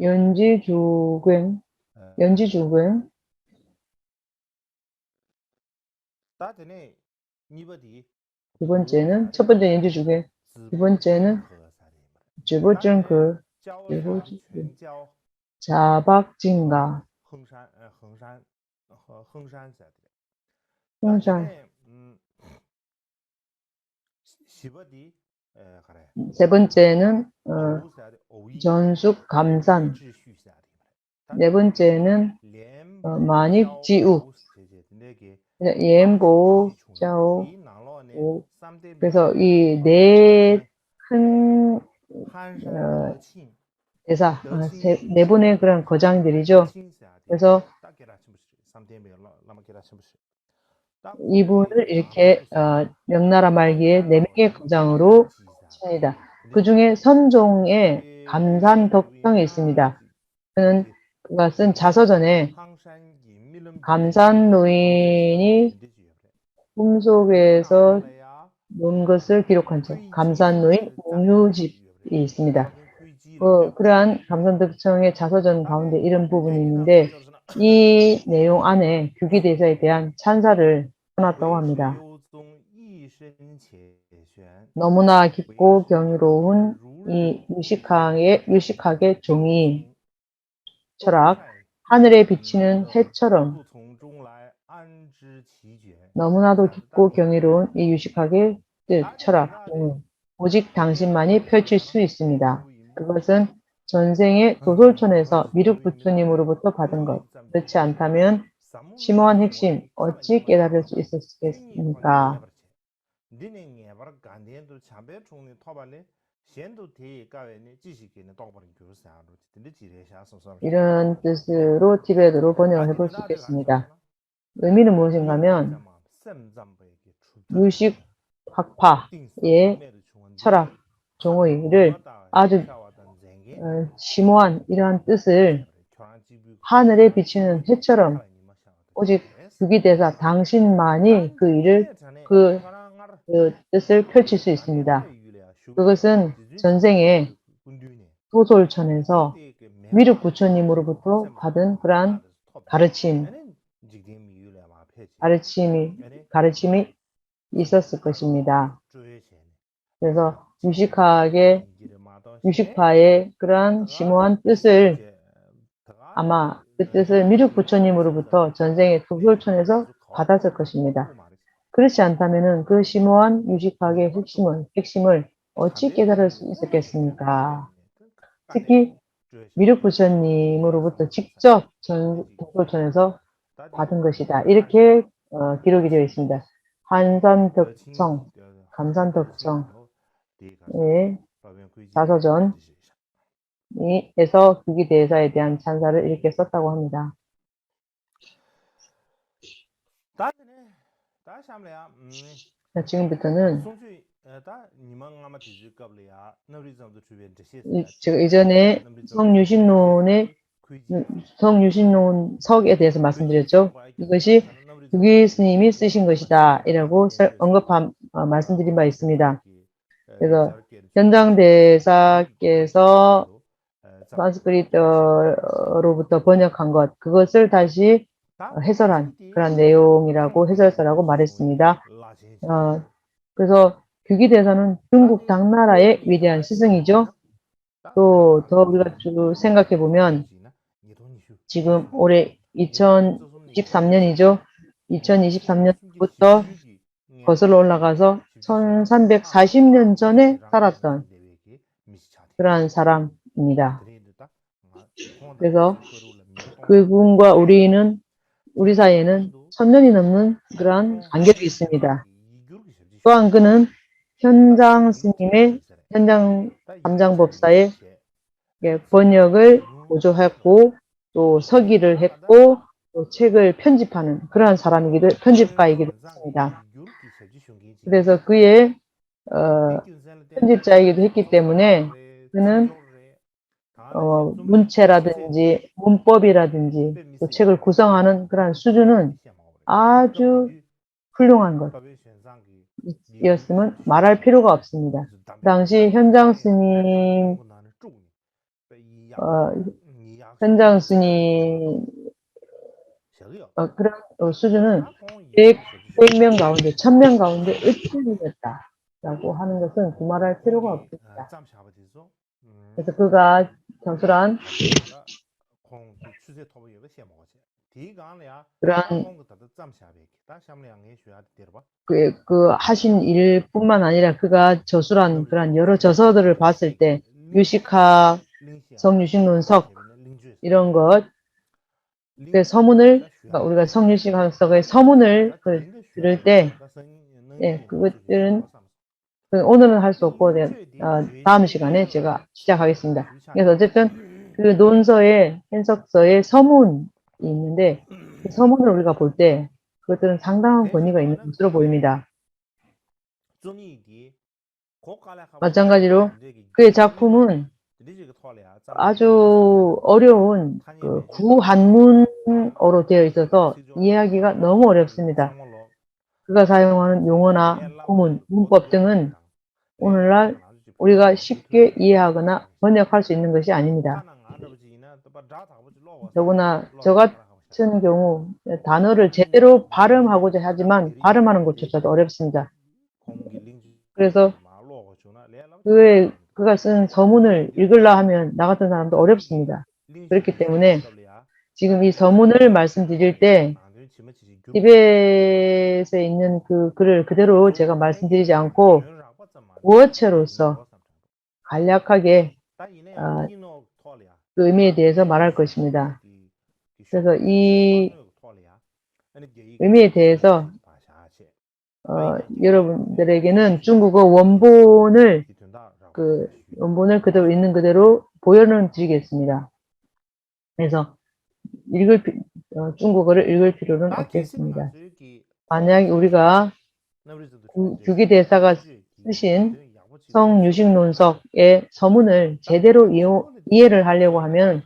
연지주경 두 번째는 첫 번째 연지주경, 두 번째는 주보증그 자박진가 흥산 세 번째는 전숙감산, 네 번째는 만익지우, 옌보자오. 그래서 이 네 큰 대사, 네 분의 그런 거장들이죠. 그래서 이분을 이렇게 명나라 말기에 네 명의 거장으로 칩니다. 그 중에 선종의 감산덕성이 있습니다. 그가 쓴 자서전에 감산노인이 꿈속에서 논 것을 기록한 책, 감산노인 몽유집이 있습니다. 그러한 감산덕성의 자서전 가운데 이런 부분이 있는데 이 내용 안에 규기대사에 대한 찬사를 써놨다고 합니다. 너무나 깊고 경이로운 이 유식학의 종이 철학, 하늘에 비치는 해처럼 너무나도 깊고 경이로운 이 유식학의 철학, 오직 당신만이 펼칠 수 있습니다. 그것은 전생의 도솔촌에서 미륵 부처님으로부터 받은 것. 그렇지 않다면 심오한 핵심 어찌 깨달을 수 있었겠습니까? 이런 뜻으로 티베트로 번역을 해볼 수 있겠습니다. 의미는 무엇인가 하면 유식 학파의 철학, 종의를 아주 심오한 이러한 뜻을 하늘에 비치는 해처럼 오직 유기대사 당신만이 그 일을 그 뜻을 펼칠 수 있습니다. 그것은 전생에 도솔천에서 미륵 부처님으로부터 받은 그러한 가르침이 있었을 것입니다. 그래서 유식파의 그러한 심오한 뜻을 아마 그 뜻을 미륵 부처님으로부터 전생의 도솔천에서 받았을 것입니다. 그렇지 않다면 그 심오한 유식학의 핵심을 어찌 깨달을 수 있었겠습니까? 특히 미륵 부처님으로부터 직접 도솔천에서 받은 것이다. 이렇게 기록이 되어 있습니다. 감산덕정의 자서전에서 규기대사에 대한 찬사를 이렇게 썼다고 합니다. 자, 지금부터는 제가 이전에 성유신론석에 대해서 말씀드렸죠. 이것이 규기 스님이 쓰신 것이다 이라고 말씀드린 바 있습니다. 그래서 현장대사께서 산스크리트로부터 번역한 것, 그것을 다시 해설한 그런 내용이라고 해설서라고 말했습니다. 그래서 규기대사는 중국 당나라의 위대한 스승이죠. 또 더 우리가 쭉 생각해 보면 지금 올해 2023년이죠. 2023년부터 거슬러 올라가서 1340년 전에 살았던 그러한 사람입니다. 그래서 그분과 우리 사이에는 1000년이 넘는 그러한 간격이 있습니다. 또한 그는 현장 감장법사의 번역을 보조했고 또 서기를 했고 또 책을 편집하는 그러한 편집가이기도 했습니다. 그래서 그의 편집자이기도 했기 때문에 그는 문체라든지 문법이라든지 또 책을 구성하는 그러한 수준은 아주 훌륭한 것이었으면 말할 필요가 없습니다. 그 당시 현장 스님 그런 수준은 100명 가운데 1000명 가운데 으뜸이었다라고 하는 것은 두말할 필요가 없습니다. 그래서 그가 경솔한 그러한 그 하신 일뿐만 아니라 그가 저술한 그런 여러 저서들을 봤을 때 유식학, 성유식론석 이런 것, 그 서문을 우리가 성유식학석의 서문을 들을 때, 그것들은 오늘은 할 수 없고 다음 시간에 제가 시작하겠습니다. 그래서 어쨌든 그 논서의 해석서에 서문이 있는데 그 서문을 우리가 볼 때 그것들은 상당한 권위가 있는 것으로 보입니다. 마찬가지로 그의 작품은 아주 어려운 구한문어로 되어 있어서 이해하기가 너무 어렵습니다. 그가 사용하는 용어나 구문, 문법 등은 오늘날 우리가 쉽게 이해하거나 번역할 수 있는 것이 아닙니다. 더구나 저 같은 경우 단어를 제대로 발음하고자 하지만 발음하는 것조차도 어렵습니다. 그래서 그가 쓴 서문을 읽으려 하면 나 같은 사람도 어렵습니다. 그렇기 때문에 지금 이 서문을 말씀드릴 때 티벳에 있는 그 글을 그대로 제가 말씀드리지 않고 구어체로서 간략하게 그 의미에 대해서 말할 것입니다. 그래서 이 의미에 대해서 여러분들에게는 중국어 원본을 그대로 있는 그대로 보여는 드리겠습니다. 그래서 중국어를 읽을 필요는 없겠습니다. 만약 우리가 규기대사가 쓰신 성유식론석의 서문을 제대로 이해를 하려고 하면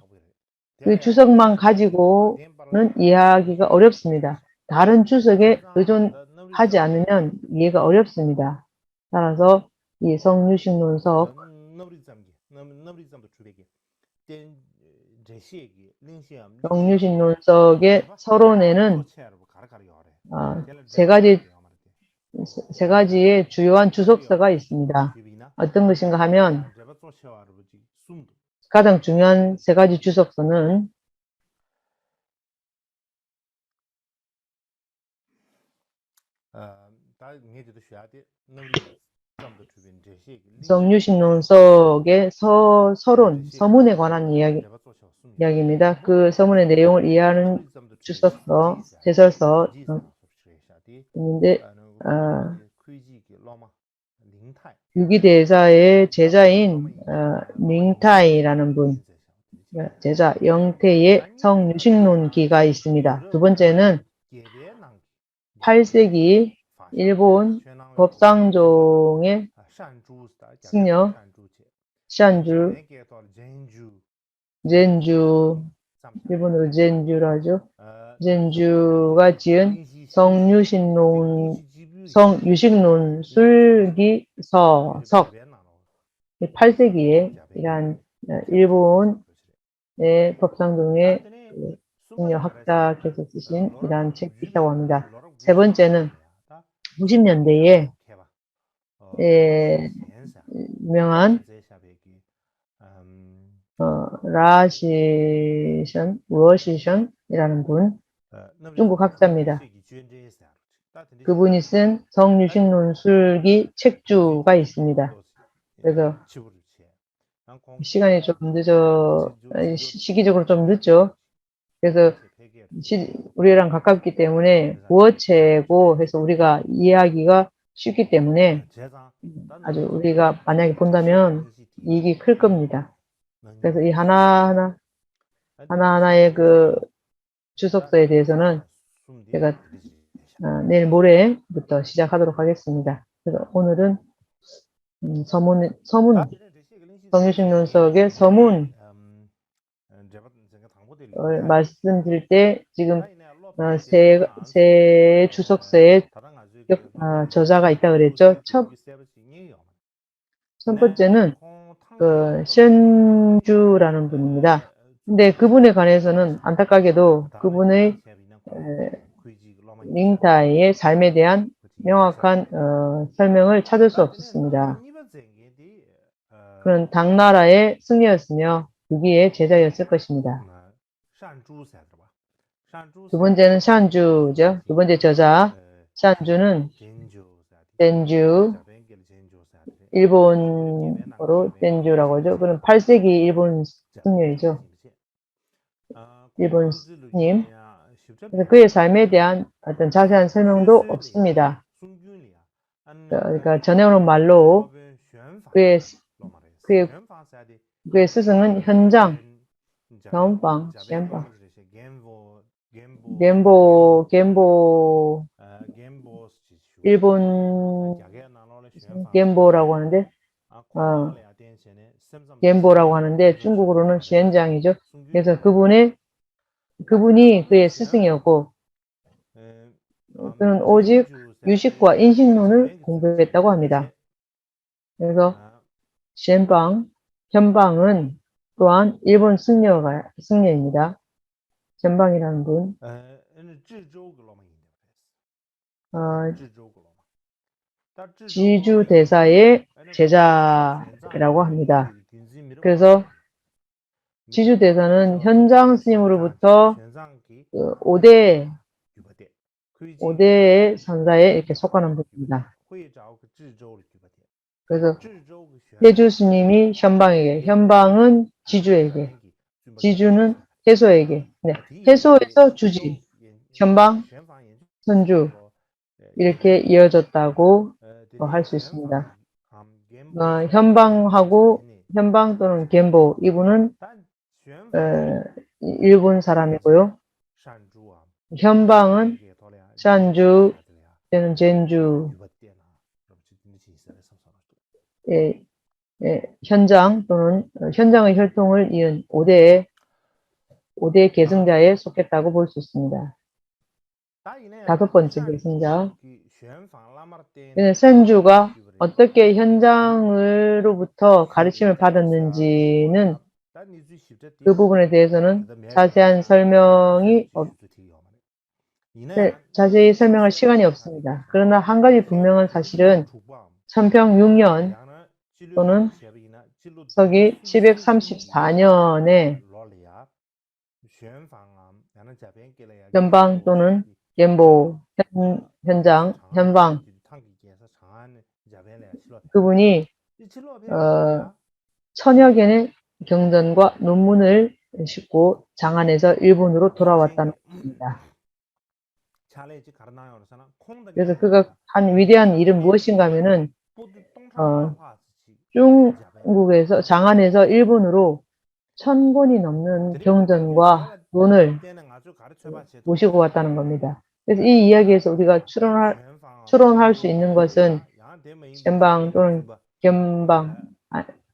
그 주석만 가지고는 이해하기가 어렵습니다. 다른 주석에 의존하지 않으면 이해가 어렵습니다. 따라서 이 성유식론석 정유식론석의 서론에는 세 가지의 주요한 주석서가 있습니다. 어떤 것인가 하면 가장 중요한 세 가지 주석서는 정유식론석의 서론, 서문에 관한 이야기입니다. 그 서문의 내용을 이해하는 주석서, 제설서 있는데 유기대사의 제자인 링타이라는 분, 제자 영태의 성유식론기가 있습니다. 두 번째는 8세기 일본 법상종의 승려 샨주, 젠주, 일본어로 젠주로 하죠. 젠주가 지은 성유식론 술기서석 8세기에 이러한 일본의 법상종의 승려 학자께서 쓰신 이러한 책이 있다고 합니다. 세 번째는 90년대에 유명한 러시션이라는 분, 중국 학자입니다. 그분이 쓴 성유식론술기 책주가 있습니다. 그래서 시간이 좀 시기적으로 좀 늦죠. 그래서 우리랑 가깝기 때문에 구어체고 해서 우리가 이해하기가 쉽기 때문에 아주 우리가 만약에 본다면 이익이 클 겁니다. 그래서 이 하나하나의 그 주석서에 대해서는 제가 내일 모레부터 시작하도록 하겠습니다. 그래서 오늘은 성유식론석의 서문을 말씀드릴 때 지금 세 주석서에 저자가 있다 그랬죠. 첫 번째는 션주라는 분입니다. 근데 그분에 관해서는 안타깝게도 그분의 링타이의 삶에 대한 명확한 설명을 찾을 수 없었습니다. 그는 당나라의 승려였으며 유기의 제자였을 것입니다. 두 번째는 샨주죠. 두 번째 저자 샨주는 젠주, 일본어로 젠주라고 하죠. 그는 8세기 일본 승려이죠. 일본 스님. 그래서 그의 삶에 대한 어떤 자세한 설명도 없습니다. 그러니까 전해오는 말로 그의 스승은 현장, 견방, 겐보, 일본 겐보라고 하는데, 겐보라고 하는데 중국어로는 쉔장이죠. 그래서 그분이 그의 스승이었고, 그는 오직 유식과 인식론을 공부했다고 합니다. 그래서 현방은 또한 일본 승려입니다. 현방이라는 분. 지주 대사의 제자라고 합니다. 그래서 지주 대사는 현장 스님으로부터 5대의 선사에 이렇게 속하는 분입니다. 그래서 해주 스님이 현방에게, 현방은 지주에게, 지주는 해소에게, 네, 해소에서 주지, 현방, 선주 이렇게 이어졌다고 할 수 있습니다. 현방하고 현방 또는 겐보 이분은 일본 사람이고요. 현방은 산주 또는 젠주 현장 또는 현장의 혈통을 이은 5대 계승자에 속했다고 볼 수 있습니다. 5번째 계승자. 센주가 어떻게 현장으로부터 가르침을 받았는지는 그 부분에 대해서는 자세한 설명이 자세히 설명할 시간이 없습니다. 그러나 한 가지 분명한 사실은 천평 6년 또는 서기 734년에 현방 또는 겐보 현장 현방 그분이 천여 개의 경전과 논문을 싣고 장안에서 일본으로 돌아왔다는 것입니다. 그래서 그가 한 위대한 일은 무엇인가 하면은 중국에서 장안에서 일본으로 1000권이 넘는 경전과 논을 모시고 왔다는 겁니다. 그래서 이 이야기에서 우리가 추론할 수 있는 것은 현방 또는 견방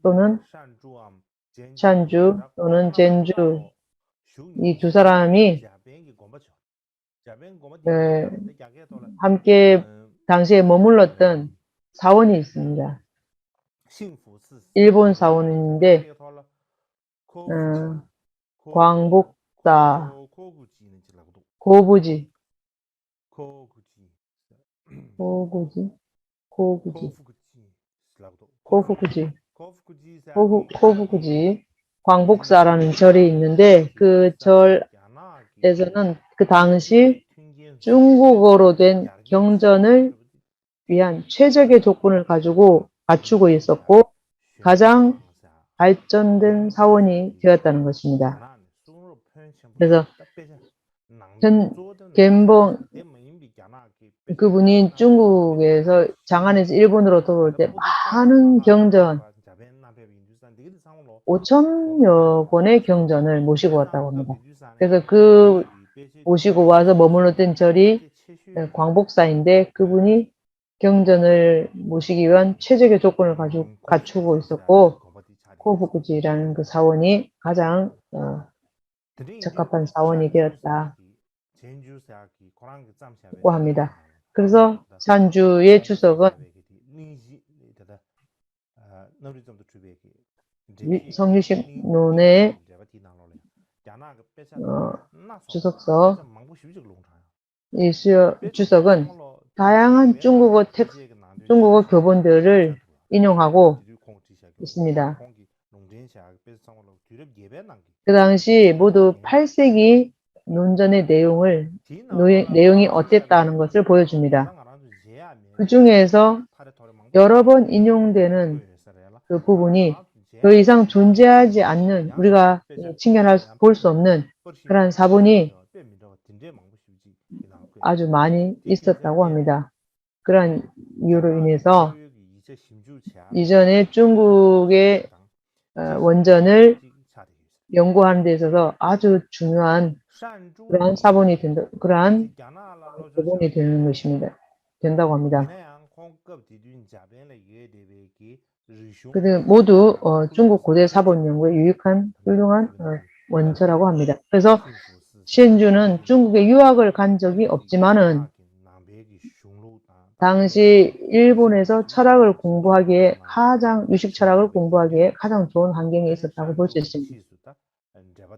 또는 산주 또는 젠주 이 두 사람이 함께 당시에 머물렀던 사원이 있습니다. 일본 사원인데 광복사 고부지 코부구지 광복사라는 절이 있는데 그 절에서는 그 당시 중국어로 된 경전을 위한 최적의 조건을 갖추고 있었고 가장 발전된 사원이 되었다는 것입니다. 그래서 겐봉 그분이 중국에서 장안에서 일본으로 들어올 때 많은 경전 5천여 권의 경전을 모시고 왔다고 합니다. 그래서 그 모시고 와서 머물렀던 절이 광복사인데 그분이 경전을 모시기 위한 최적의 조건을 갖추고 있었고 코부구지라는 그 사원이 가장 적합한 사원이 되었다고 합니다. 그래서 산주의 주석은 성유식론의 주석서 이 주석은 다양한 중국어 교본들을 인용하고 있습니다. 그 당시 모두 8세기 논전의 내용이 어땠다는 것을 보여줍니다. 그 중에서 여러 번 인용되는 그 부분이 더 이상 존재하지 않는 우리가 볼 수 없는 그런 사본이 아주 많이 있었다고 합니다. 그런 이유로 인해서 이전에 중국의 원전을 연구하는 데 있어서 아주 중요한 그러한 사본이 그러한 교본이 되는 것입니다. 된다고 합니다. 모두 중국 고대 사본 연구에 유익한 훌륭한 원처라고 합니다. 그래서 시엔주는 중국에 유학을 간 적이 없지만은 당시 일본에서 유식 철학을 공부하기에 가장 좋은 환경에 있었다고 볼 수 있습니다.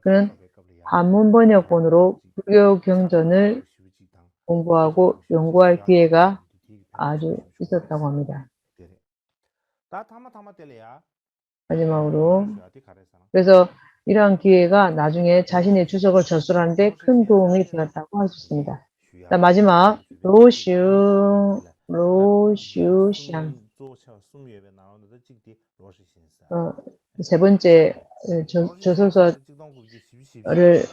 그는 한문 번역본으로 불교 경전을 공부하고 연구할 기회가 아주 있었다고 합니다. 마지막으로 그래서 이러한 기회가 나중에 자신의 주석을 저술하는 데 큰 도움이 되었다고 할 수 있습니다. 마지막 로슝 로슈샹. 세 번째 저술서를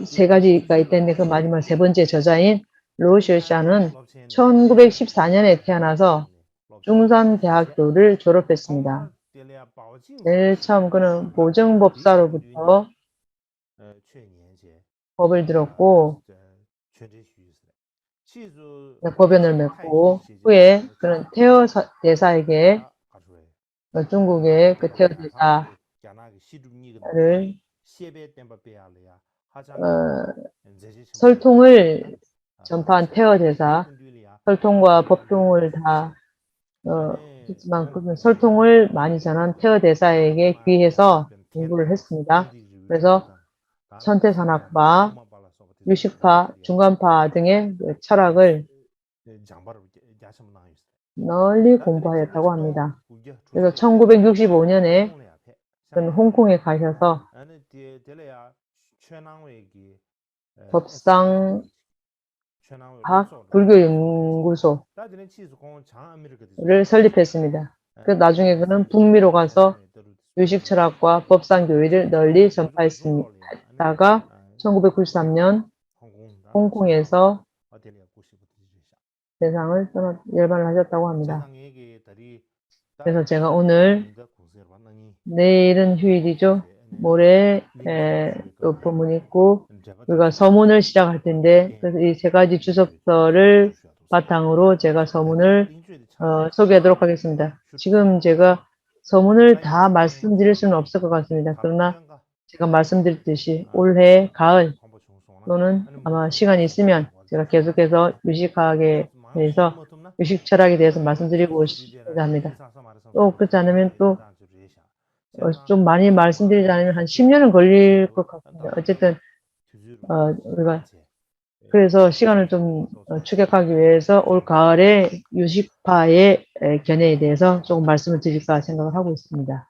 세 가지가 있던데 그 마지막 세 번째 저자인 로슈샹은 1914년에 태어나서 중산대학교를 졸업했습니다. 제일 처음 그는 보정법사로부터 법을 들었고 법연을 맺고 후에 그는 태어 대사에게 중국의 그 태어 대사를 설통을 전파한 태어 대사, 설통과 법통을 다 했지만 그 설통을 많이 전한 태어 대사에게 귀해서 공부를 했습니다. 그래서 천태산악파, 유식파, 중간파 등의 철학을 널리 공부하였다고 합니다. 그래서 1965년에 그는 홍콩에 가셔서 법상학 불교연구소를 설립했습니다. 그 나중에 그는 북미로 가서 유식철학과 법상교의를 널리 전파했다가 1993년 홍콩에서 세상을 열반을 하셨다고 합니다. 그래서 제가 오늘 내일은 휴일이죠. 모레 또 법문 있고 우리가 서문을 시작할 텐데 그래서 이 세 가지 주석서를 바탕으로 제가 서문을 소개하도록 하겠습니다. 지금 제가 서문을 다 말씀드릴 수는 없을 것 같습니다. 그러나 제가 말씀드렸듯이 올해 가을 또는 아마 시간이 있으면 제가 계속해서 유식학에 대해서 유식 철학에 대해서 말씀드리고 싶습니다 합니다. 또 그렇지 않으면 또 좀 많이 말씀드리지 않으면 한 10년은 걸릴 것 같습니다. 어쨌든 우리가 그래서 시간을 좀 추격하기 위해서 올 가을에 유식파의 견해에 대해서 조금 말씀을 드릴까 생각을 하고 있습니다.